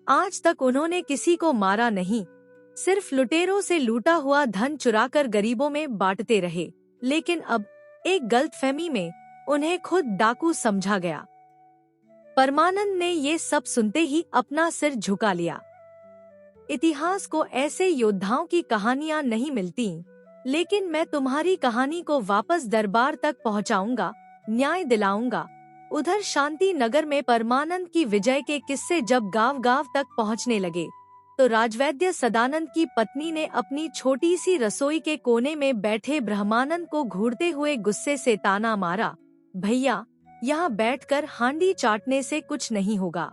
आज तक उन्होंने किसी को मारा नहीं, सिर्फ लुटेरों से लूटा हुआ धन चुराकर गरीबों में बांटते रहे। लेकिन अब एक गलतफहमी में उन्हें खुद डाकू समझा गया। परमानंद ने ये सब सुनते ही अपना सिर झुका लिया। इतिहास को ऐसे योद्धाओं की कहानियां नहीं मिलती, लेकिन मैं तुम्हारी कहानी को वापस दरबार तक पहुंचाऊंगा, न्याय दिलाऊंगा। उधर शांति नगर में परमानंद की विजय के किस्से जब गांव-गांव तक पहुंचने लगे, तो राजवैद्य सदानंद की पत्नी ने अपनी छोटी सी रसोई के कोने में बैठे ब्रह्मानंद को घूरते हुए गुस्से से ताना मारा, भैया, यहाँ बैठकर हांडी चाटने से कुछ नहीं होगा।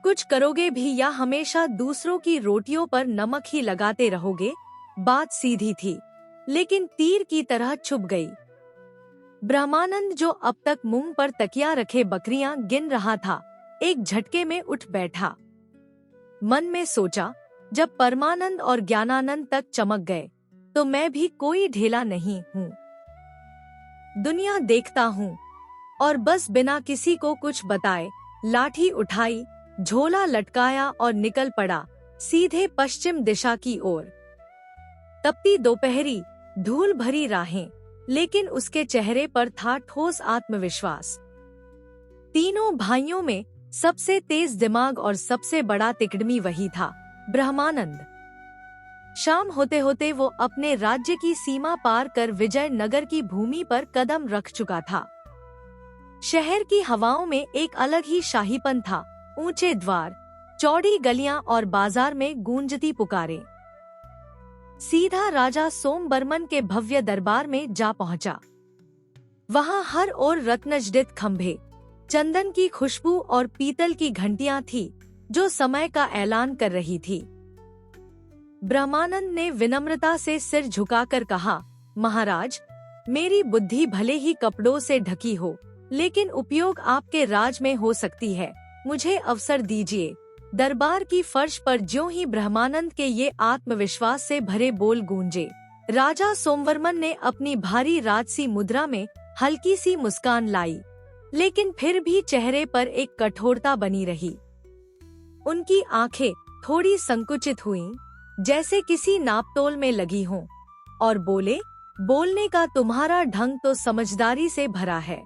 कुछ करोगे भी या हमेशा दूसरों की रोटियों पर नमक ही लगाते रहोगे। बात सीधी थी, लेकिन तीर की तरह चुभ गई। ब्रह्मानंद, जो अब तक मुंह पर तकिया रखे बकरियां गिन रहा था, एक झटके में उठ बैठा। मन में सोचा, जब परमानंद और ज्ञानानंद तक चमक गए, तो मैं भी कोई ढेला नहीं हूँ। दुनिया देखता हूँ। और बस बिना किसी को कुछ बताए लाठी उठाई, झोला लटकाया और निकल पड़ा सीधे पश्चिम दिशा की ओर। तपती दोपहरी, धूल भरी राहें, लेकिन उसके चेहरे पर था ठोस आत्मविश्वास। तीनों भाइयों में सबसे तेज दिमाग और सबसे बड़ा तिकड़मी वही था, ब्रह्मानंद। शाम होते होते वो अपने राज्य की सीमा पार कर विजयनगर की भूमि पर कदम रख चुका था। शहर की हवाओं में एक अलग ही शाहीपन था। ऊंचे द्वार, चौड़ी गलियां और बाजार में गूंजती पुकारें। सीधा राजा सोमबर्मन के भव्य दरबार में जा पहुंचा। वहां हर ओर रत्नजडित खंभे, चंदन की खुशबू और पीतल की घंटियां थी जो समय का ऐलान कर रही थी। ब्रह्मानंद ने विनम्रता से सिर झुकाकर कहा, महाराज, मेरी बुद्धि भले ही कपड़ों से ढकी हो, लेकिन उपयोग आपके राज में हो सकती है। मुझे अवसर दीजिए। दरबार की फर्श पर ज्यों ही ब्रह्मानंद के ये आत्मविश्वास से भरे बोल गूंजे, राजा सोमवर्मन ने अपनी भारी राजसी मुद्रा में हल्की सी मुस्कान लाई, लेकिन फिर भी चेहरे पर एक कठोरता बनी रही। उनकी आंखें थोड़ी संकुचित हुईं, जैसे किसी नापतोल में लगी हों, और बोले, बोलने का तुम्हारा ढंग तो समझदारी से भरा है,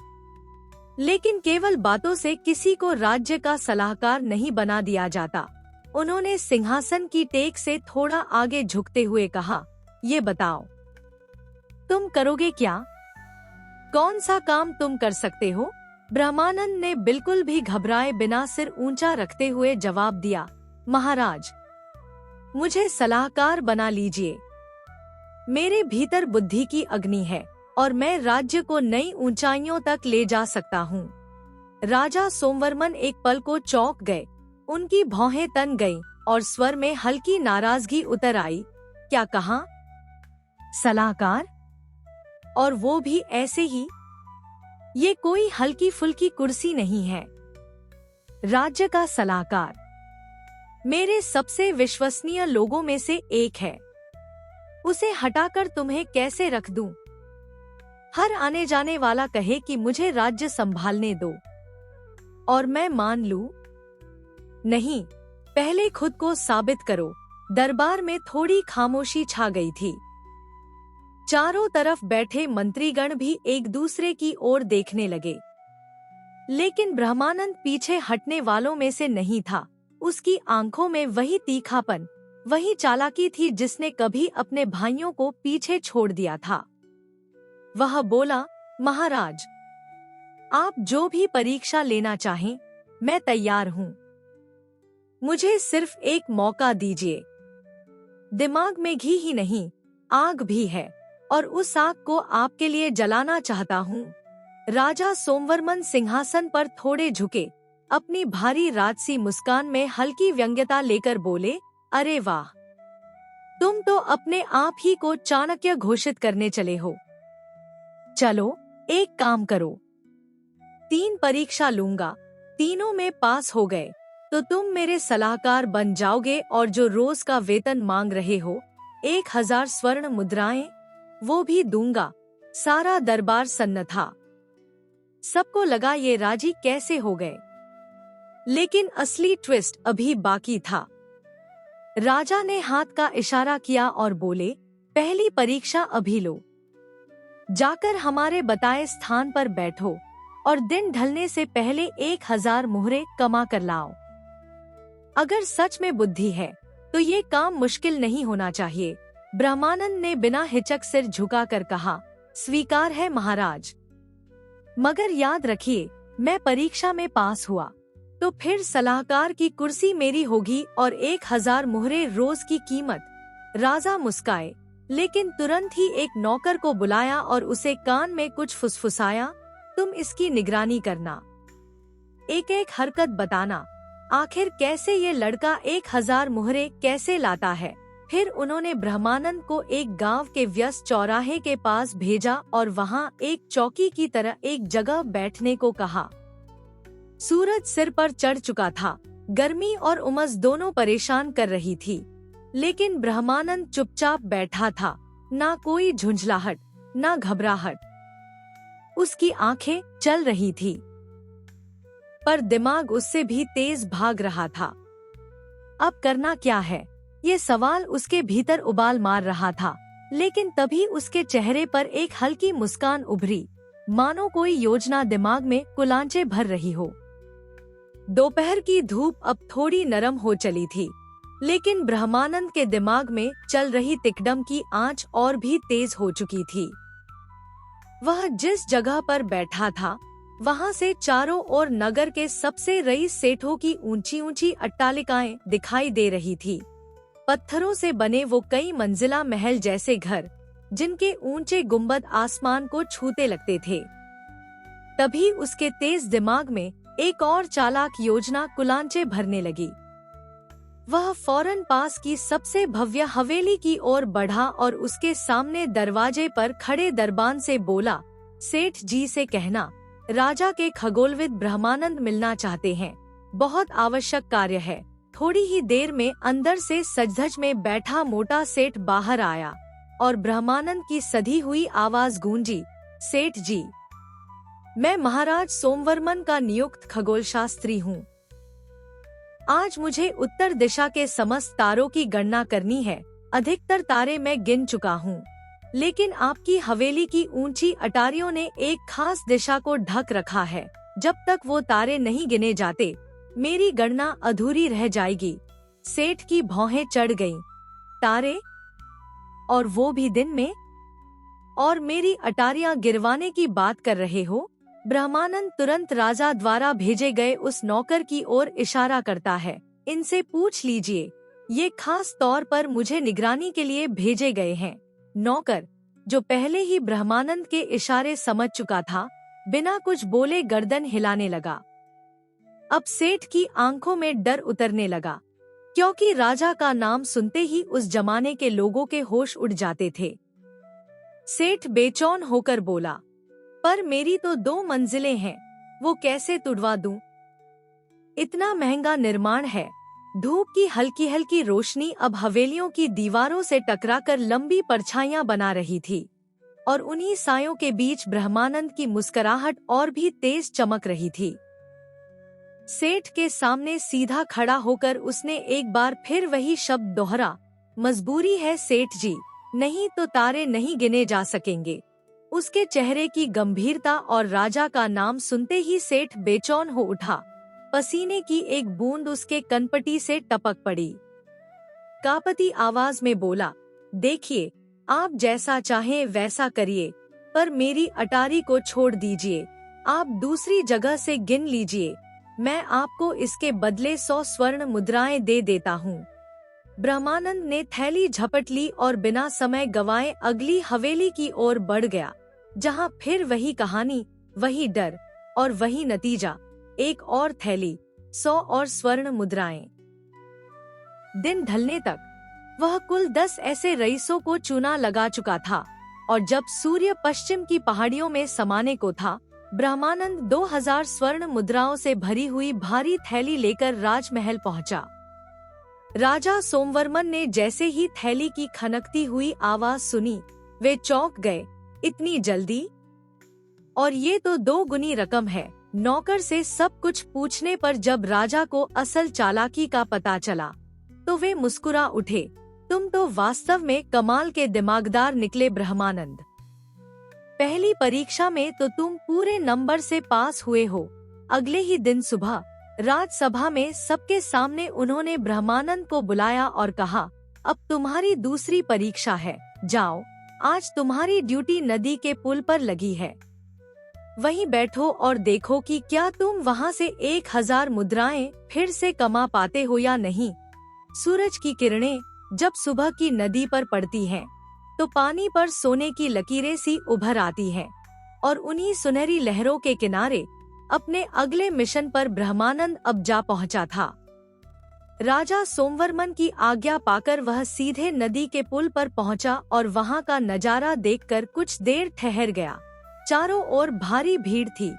लेकिन केवल बातों से किसी को राज्य का सलाहकार नहीं बना दिया जाता। उन्होंने सिंहासन की टेक से थोड़ा आगे झुकते हुए कहा, ये बताओ, तुम करोगे क्या? कौन सा काम तुम कर सकते हो? ब्रह्मानंद ने बिल्कुल भी घबराए बिना सिर ऊंचा रखते हुए जवाब दिया, महाराज, मुझे सलाहकार बना लीजिए। मेरे भीतर बुद्धि की अग्नि है और मैं राज्य को नई ऊंचाइयों तक ले जा सकता हूँ। राजा सोमवर्मन एक पल को चौंक गए। उनकी भौहें तन गईं और स्वर में हल्की नाराजगी उतर आई। क्या कहा? सलाहकार? और वो भी ऐसे ही? ये कोई हल्की फुल्की कुर्सी नहीं है। राज्य का सलाहकार मेरे सबसे विश्वसनीय लोगों में से एक है। उसे हटाकर तुम्हें कैसे रख दूं? हर आने जाने वाला कहे कि मुझे राज्य संभालने दो, और मैं मान लूं? नहीं, पहले खुद को साबित करो। दरबार में थोड़ी खामोशी छा गई थी। चारों तरफ बैठे मंत्रीगण भी एक दूसरे की ओर देखने लगे, लेकिन ब्रह्मानंद पीछे हटने वालों में से नहीं था। उसकी आंखों में वही तीखापन, वही चालाकी थी जिसने कभी अपने भाइयों को पीछे छोड़ दिया था। वह बोला, महाराज, आप जो भी परीक्षा लेना चाहें, मैं तैयार हूँ। मुझे सिर्फ एक मौका दीजिए। दिमाग में घी ही नहीं, आग भी है, और उस आग को आपके लिए जलाना चाहता हूँ। राजा सोमवर्मन सिंहासन पर थोड़े झुके, अपनी भारी राजसी मुस्कान में हल्की व्यंग्यता लेकर बोले, अरे वाह, तुम तो अपने आप ही को चाणक्य घोषित करने चले हो। चलो, एक काम करो, 3 परीक्षा लूंगा, तीनों में पास हो गए तो तुम मेरे सलाहकार बन जाओगे, और जो रोज का वेतन मांग रहे हो, 1000 स्वर्ण मुद्राएं, वो भी दूंगा। सारा दरबार सन्न था। सबको लगा ये राजी कैसे हो गए, लेकिन असली ट्विस्ट अभी बाकी था। राजा ने हाथ का इशारा किया और बोले, पहली परीक्षा अभी लो। जाकर हमारे बताए स्थान पर बैठो और दिन ढलने से पहले 1000 मुहरे कमा कर लाओ। अगर सच में बुद्धि है तो ये काम मुश्किल नहीं होना चाहिए। ब्रह्मानंद ने बिना हिचक सिर झुकाकर कहा, स्वीकार है महाराज। मगर याद रखिए, मैं परीक्षा में पास हुआ तो फिर सलाहकार की कुर्सी मेरी होगी और 1000 मुहरे रोज की कीमत। राजा मुस्काए, लेकिन तुरंत ही एक नौकर को बुलाया और उसे कान में कुछ फुसफुसाया, तुम इसकी निगरानी करना, एक एक हरकत बताना, आखिर कैसे ये लड़का 1000 मुहरे कैसे लाता है। फिर उन्होंने ब्रह्मानंद को एक गांव के व्यस्त चौराहे के पास भेजा और वहां एक चौकी की तरह एक जगह बैठने को कहा। सूरज सिर पर चढ़ चुका था। गर्मी और उमस दोनों परेशान कर रही थी, लेकिन ब्रह्मानंद चुपचाप बैठा था, ना कोई झुंझलाहट, ना घबराहट। उसकी आंखें चल रही थी, पर दिमाग उससे भी तेज भाग रहा था। अब करना क्या है, ये सवाल उसके भीतर उबाल मार रहा था। लेकिन तभी उसके चेहरे पर एक हल्की मुस्कान उभरी, मानो कोई योजना दिमाग में कुलांचे भर रही हो। दोपहर की धूप अब थोड़ी नरम हो चली थी। लेकिन ब्रह्मानंद के दिमाग में चल रही तिकड़म की आंच और भी तेज हो चुकी थी। वह जिस जगह पर बैठा था वहां से चारों ओर नगर के सबसे रईस सेठों की ऊंची ऊंची अट्टालिकाएं दिखाई दे रही थी। पत्थरों से बने वो कई मंजिला महल जैसे घर, जिनके ऊंचे गुंबद आसमान को छूते लगते थे। तभी उसके तेज दिमाग में एक और चालाक योजना कुलांचे भरने लगी। वह फौरन पास की सबसे भव्य हवेली की ओर बढ़ा और उसके सामने दरवाजे पर खड़े दरबान से बोला, सेठ जी से कहना, राजा के खगोलविद ब्रह्मानंद मिलना चाहते हैं। बहुत आवश्यक कार्य है। थोड़ी ही देर में अंदर से सजधज में बैठा मोटा सेठ बाहर आया और ब्रह्मानंद की सधी हुई आवाज गूंजी, सेठ जी, मैं महाराज सोमवर्मन का नियुक्त खगोल शास्त्री हूँ। आज मुझे उत्तर दिशा के समस्त तारों की गणना करनी है। अधिकतर तारे मैं गिन चुका हूँ, लेकिन आपकी हवेली की ऊंची अटारियों ने एक खास दिशा को ढक रखा है। जब तक वो तारे नहीं गिने जाते, मेरी गणना अधूरी रह जाएगी। सेठ की भौहें चढ़ गईं। तारे? और वो भी दिन में? और मेरी अटारियां गिरवाने की बात कर रहे हो? ब्रह्मानंद तुरंत राजा द्वारा भेजे गए उस नौकर की ओर इशारा करता है। इनसे पूछ लीजिए, ये खास तौर पर मुझे निगरानी के लिए भेजे गए हैं। नौकर, जो पहले ही ब्रह्मानंद के इशारे समझ चुका था, बिना कुछ बोले गर्दन हिलाने लगा। अब सेठ की आंखों में डर उतरने लगा, क्योंकि राजा का नाम सुनते ही उस जमाने के लोगों के होश उड़ जाते थे। सेठ बेचैन होकर बोला, पर मेरी तो 2 मंजिलें हैं, वो कैसे तुड़वा दूं? इतना महंगा निर्माण है। धूप की हल्की हल्की रोशनी अब हवेलियों की दीवारों से टकराकर लंबी परछाइयां बना रही थी और उन्हीं सायों के बीच ब्रह्मानंद की मुस्कुराहट और भी तेज चमक रही थी। सेठ के सामने सीधा खड़ा होकर उसने एक बार फिर वही शब्द दोहरा, मजबूरी है सेठ जी, नहीं तो तारे नहीं गिने जा सकेंगे। उसके चेहरे की गंभीरता और राजा का नाम सुनते ही सेठ बेचैन हो उठा। पसीने की एक बूंद उसके कनपटी से टपक पड़ी। कांपती आवाज में बोला, देखिए, आप जैसा चाहें वैसा करिए, पर मेरी अटारी को छोड़ दीजिए। आप दूसरी जगह से गिन लीजिए, मैं आपको इसके बदले 100 स्वर्ण मुद्राएं दे देता हूँ। ब्रह्मानंद ने थैली झपट ली और बिना समय गवाए अगली हवेली की ओर बढ़ गया, जहाँ फिर वही कहानी, वही डर और वही नतीजा। एक और थैली, 100 और स्वर्ण मुद्राएं। दिन ढलने तक वह कुल 10 ऐसे रईसों को चूना लगा चुका था और जब सूर्य पश्चिम की पहाड़ियों में समाने को था, ब्रह्मानंद 2000 स्वर्ण मुद्राओं से भरी हुई भारी थैली लेकर राजमहल पहुंचा। राजा सोमवर्मन ने जैसे ही थैली की खनकती हुई आवाज सुनी, वे चौंक गए। इतनी जल्दी? और ये तो 2 गुनी रकम है। नौकर से सब कुछ पूछने पर जब राजा को असल चालाकी का पता चला, तो वे मुस्कुरा उठे। तुम तो वास्तव में कमाल के दिमागदार निकले ब्रह्मानंद। पहली परीक्षा में तो तुम पूरे नंबर से पास हुए हो। अगले ही दिन सुबह राजसभा में सबके सामने उन्होंने ब्रह्मानंद को बुलाया और कहा, अब तुम्हारी दूसरी परीक्षा है, जाओ, आज तुम्हारी ड्यूटी नदी के पुल पर लगी है। वहीं बैठो और देखो कि क्या तुम वहां से 1000 मुद्राएं फिर से कमा पाते हो या नहीं। सूरज की किरणें जब सुबह की नदी पर पड़ती हैं, तो पानी पर सोने की लकीरें सी उभर आती हैं और उन्हीं सुनहरी लहरों के किनारे अपने अगले मिशन पर ब्रह्मानंद अब जा पहुंचा था। राजा सोमवर्मन की आज्ञा पाकर वह सीधे नदी के पुल पर पहुंचा और वहां का नजारा देखकर कुछ देर ठहर गया। चारों ओर भारी भीड़ थी।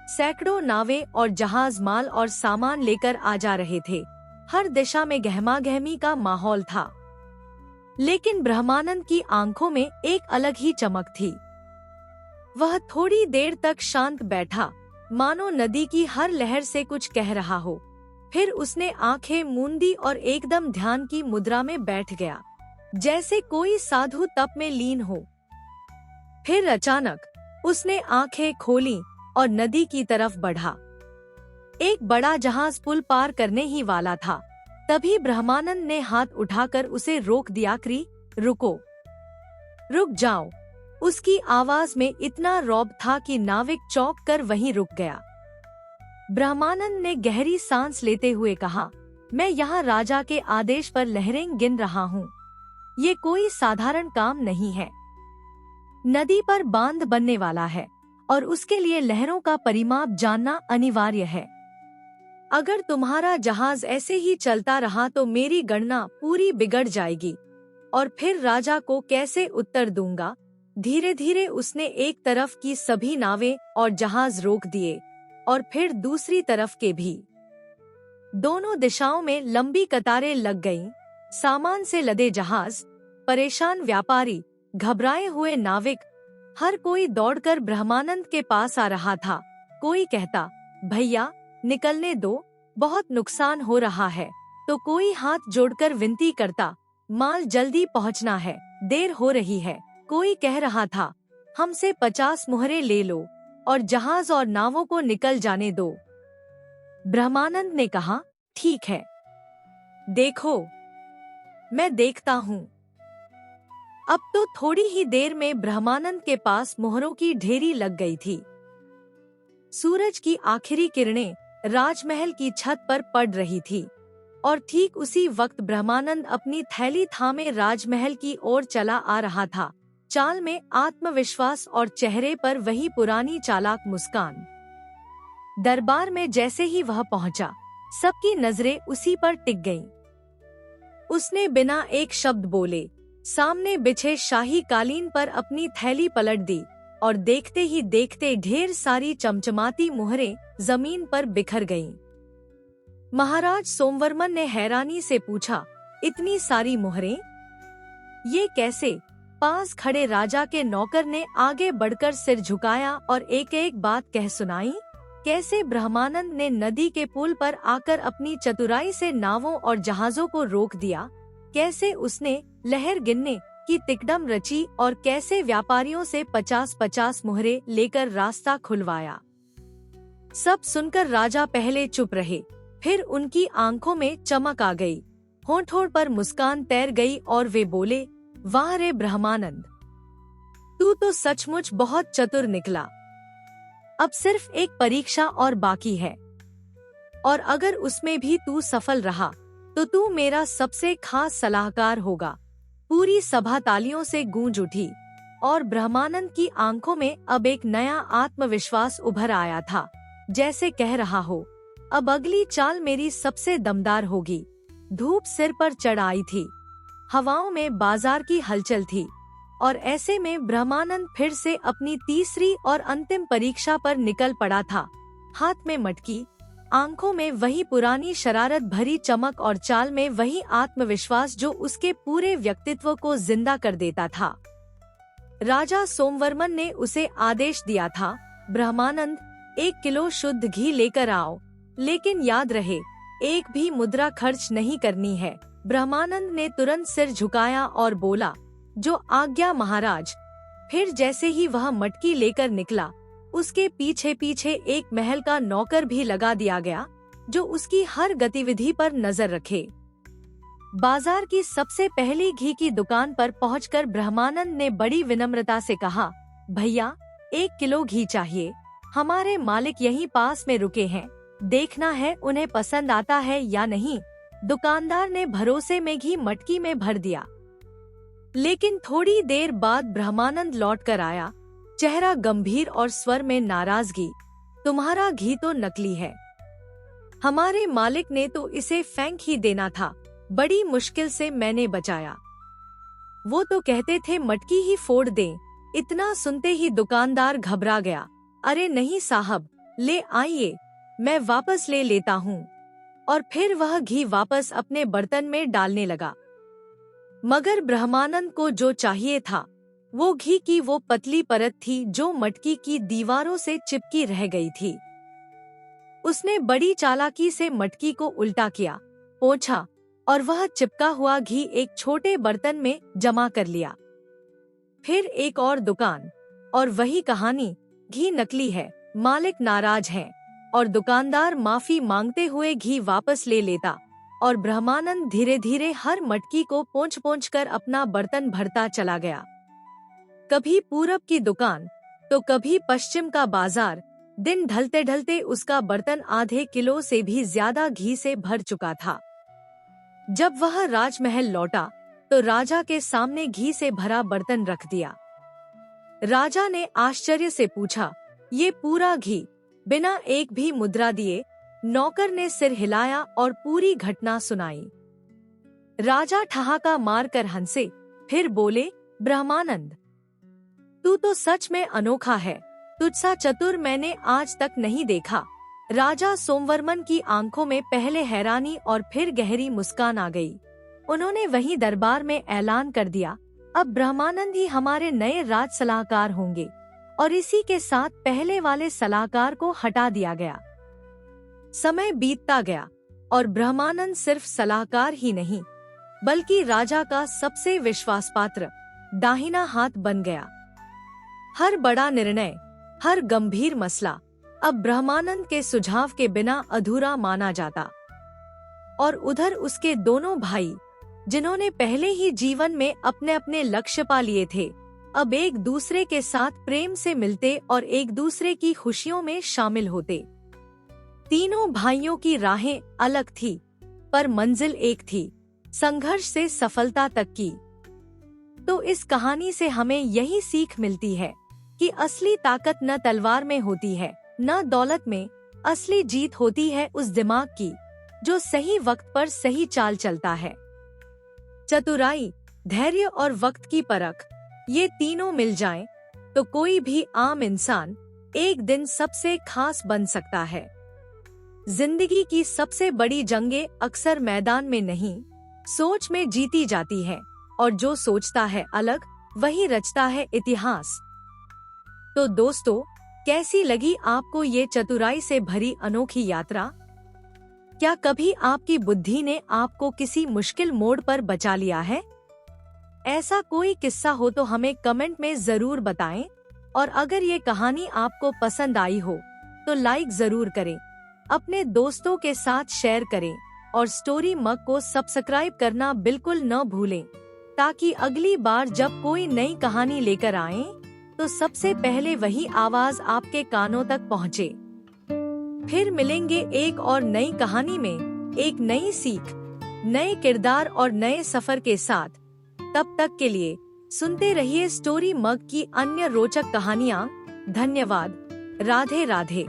सैकड़ों नावें और जहाज माल और सामान लेकर आ जा रहे थे। हर दिशा में गहमागहमी का माहौल था, लेकिन ब्रह्मानंद की आंखों में एक अलग ही चमक थी। वह थोड़ी देर तक शांत बैठा, मानो नदी की हर लहर से कुछ कह रहा हो। फिर उसने आंखें मूंदी और एकदम ध्यान की मुद्रा में बैठ गया, जैसे कोई साधु तप में लीन हो। फिर अचानक उसने आंखें खोली और नदी की तरफ बढ़ा। एक बड़ा जहाज पुल पार करने ही वाला था। तभी ब्रह्मानंद ने हाथ उठाकर उसे रोक दिया। क्री, रुको, रुक जाओ। उसकी आवाज में इतना रौब था कि नाविक चौंक कर वहीं रुक गया। ब्रह्मानंद ने गहरी सांस लेते हुए कहा, मैं यहाँ राजा के आदेश पर लहरें गिन रहा हूँ। ये कोई साधारण काम नहीं है। नदी पर बांध बनने वाला है और उसके लिए लहरों का परिमाप जानना अनिवार्य है। अगर तुम्हारा जहाज ऐसे ही चलता रहा तो मेरी गणना पूरी बिगड़ जाएगी और फिर राजा को कैसे उत्तर दूंगा। धीरे धीरे उसने एक तरफ की सभी नावें और जहाज रोक दिए और फिर दूसरी तरफ के भी। दोनों दिशाओं में लंबी कतारें लग गईं। सामान से लदे जहाज, परेशान व्यापारी, घबराए हुए नाविक, हर कोई दौड़कर ब्रह्मानंद के पास आ रहा था। कोई कहता, भैया निकलने दो, बहुत नुकसान हो रहा है। तो कोई हाथ जोड़कर विनती करता, माल जल्दी पहुंचना है, देर हो रही है। कोई कह रहा था, हमसे 50 मुहरे ले लो और जहाज और नावों को निकल जाने दो। ब्रह्मानंद ने कहा, ठीक है, देखो, मैं देखता हूँ। अब तो थोड़ी ही देर में ब्रह्मानंद के पास मोहरों की ढेरी लग गई थी। सूरज की आखिरी किरणें राजमहल की छत पर पड़ रही थी और ठीक उसी वक्त ब्रह्मानंद अपनी थैली थामे राजमहल की ओर चला आ रहा था। चाल में आत्मविश्वास और चेहरे पर वही पुरानी चालाक मुस्कान। दरबार में जैसे ही वह पहुंचा, सबकी नजरें उसी पर टिक गईं। उसने बिना एक शब्द बोले सामने बिछे शाही कालीन पर अपनी थैली पलट दी और देखते ही देखते ढेर सारी चमचमाती मुहरें जमीन पर बिखर गईं। महाराज सोमवर्मन ने हैरानी से पूछा, इतनी सारी मुहरें, ये कैसे? पास खड़े राजा के नौकर ने आगे बढ़कर सिर झुकाया और एक एक बात कह सुनाई। कैसे ब्रह्मानंद ने नदी के पुल पर आकर अपनी चतुराई से नावों और जहाजों को रोक दिया, कैसे उसने लहर गिनने की तिकड़म रची और कैसे व्यापारियों से 50-50 मुहरे लेकर रास्ता खुलवाया। सब सुनकर राजा पहले चुप रहे, फिर उनकी आंखों में चमक आ गई, होठों पर मुस्कान तैर गई और वे बोले, वाह रे ब्रह्मानंद, तू तो सचमुच बहुत चतुर निकला। अब सिर्फ एक परीक्षा और बाकी है और अगर उसमें भी तू सफल रहा तो तू मेरा सबसे खास सलाहकार होगा। पूरी सभा तालियों से गूंज उठी और ब्रह्मानंद की आंखों में अब एक नया आत्मविश्वास उभर आया था, जैसे कह रहा हो, अब अगली चाल मेरी सबसे दमदार होगी। धूप सिर पर चढ़ आई थी, हवाओं में बाजार की हलचल थी और ऐसे में ब्रह्मानंद फिर से अपनी तीसरी और अंतिम परीक्षा पर निकल पड़ा था। हाथ में मटकी, आंखों में वही पुरानी शरारत भरी चमक और चाल में वही आत्मविश्वास जो उसके पूरे व्यक्तित्व को जिंदा कर देता था। राजा सोमवर्मन ने उसे आदेश दिया था, ब्रह्मानंद 1 किलो शुद्ध घी लेकर आओ, लेकिन याद रहे एक भी मुद्रा खर्च नहीं करनी है। ब्रह्मानंद ने तुरंत सिर झुकाया और बोला, जो आज्ञा महाराज। फिर जैसे ही वह मटकी लेकर निकला, उसके पीछे पीछे एक महल का नौकर भी लगा दिया गया, जो उसकी हर गतिविधि पर नजर रखे। बाजार की सबसे पहली घी की दुकान पर पहुंचकर ब्रह्मानंद ने बड़ी विनम्रता से कहा, भैया 1 किलो घी चाहिए, हमारे मालिक यहीं पास में रुके हैं, देखना है उन्हें पसंद आता है या नहीं। दुकानदार ने भरोसे में घी मटकी में भर दिया। लेकिन थोड़ी देर बाद ब्रह्मानंद लौट कर आया, चेहरा गंभीर और स्वर में नाराजगी, तुम्हारा घी तो नकली है, हमारे मालिक ने तो इसे फेंक ही देना था, बड़ी मुश्किल से मैंने बचाया। वो तो कहते थे मटकी ही फोड़ दें। इतना सुनते ही दुकानदार घबरा गया, अरे नहीं साहब, ले आइए, मैं वापस ले लेता हूँ। और फिर वह घी वापस अपने बर्तन में डालने लगा। मगर ब्रह्मानंद को जो चाहिए था वो घी की वो पतली परत थी जो मटकी की दीवारों से चिपकी रह गई थी। उसने बड़ी चालाकी से मटकी को उल्टा किया, पोंछा और वह चिपका हुआ घी एक छोटे बर्तन में जमा कर लिया। फिर एक और दुकान और वही कहानी, घी नकली है, मालिक नाराज हैं और दुकानदार माफी मांगते हुए घी वापस ले लेता। और ब्रह्मानंद धीरे धीरे हर मटकी को पोंछ पोंछ कर अपना बर्तन भरता चला गया। कभी पूरब की दुकान तो कभी पश्चिम का बाजार। दिन ढलते ढलते उसका बर्तन आधे किलो से भी ज्यादा घी से भर चुका था। जब वह राजमहल लौटा तो राजा के सामने घी से भरा बर्तन रख दिया। राजा ने आश्चर्य से पूछा, ये पूरा घी बिना एक भी मुद्रा दिए? नौकर ने सिर हिलाया और पूरी घटना सुनाई। राजा ठहाका मारकर हंसे, फिर बोले, ब्रह्मानंद, तू तो सच में अनोखा है। तुझसा चतुर मैंने आज तक नहीं देखा। राजा सोमवर्मन की आंखों में पहले हैरानी और फिर गहरी मुस्कान आ गई। उन्होंने वहीं दरबार में ऐलान कर दिया, अब ब्रह्मानंद ही हमारे नए राज सलाहकार होंगे। और इसी के साथ पहले वाले सलाहकार को हटा दिया गया। समय बीतता गया और ब्रह्मानंद सिर्फ सलाहकार ही नहीं बल्कि राजा का सबसे विश्वासपात्र दाहिना हाथ बन गया। हर बड़ा निर्णय, हर गंभीर मसला अब ब्रह्मानंद के सुझाव के बिना अधूरा माना जाता। और उधर उसके दोनों भाई, जिन्होंने पहले ही जीवन में अपने अपने लक्ष्य पा लिए थे, अब एक दूसरे के साथ प्रेम से मिलते और एक दूसरे की खुशियों में शामिल होते। तीनों भाइयों की राहें अलग थी, पर मंजिल एक थी, संघर्ष से सफलता तक की। तो इस कहानी से हमें यही सीख मिलती है कि असली ताकत न तलवार में होती है, न दौलत में। असली जीत होती है उस दिमाग की जो सही वक्त पर सही चाल चलता है। चतुराई, धैर्य और वक्त की परख, ये तीनों मिल जाएं, तो कोई भी आम इंसान एक दिन सबसे खास बन सकता है। जिंदगी की सबसे बड़ी जंगें अक्सर मैदान में नहीं, सोच में जीती जाती है। और जो सोचता है अलग, वही रचता है इतिहास। तो दोस्तों, कैसी लगी आपको ये चतुराई से भरी अनोखी यात्रा? क्या कभी आपकी बुद्धि ने आपको किसी मुश्किल मोड़ पर बचा लिया है? ऐसा कोई किस्सा हो तो हमें कमेंट में जरूर बताएं। और अगर ये कहानी आपको पसंद आई हो तो लाइक जरूर करें, अपने दोस्तों के साथ शेयर करें और स्टोरी मग को सब्सक्राइब करना बिल्कुल न भूलें, ताकि अगली बार जब कोई नई कहानी लेकर आएं, तो सबसे पहले वही आवाज आपके कानों तक पहुंचे। फिर मिलेंगे एक और नई कहानी में, एक नई सीख, नए किरदार और नए सफर के साथ। तब तक के लिए सुनते रहिए स्टोरी मग की अन्य रोचक कहानियाँ। धन्यवाद। राधे राधे।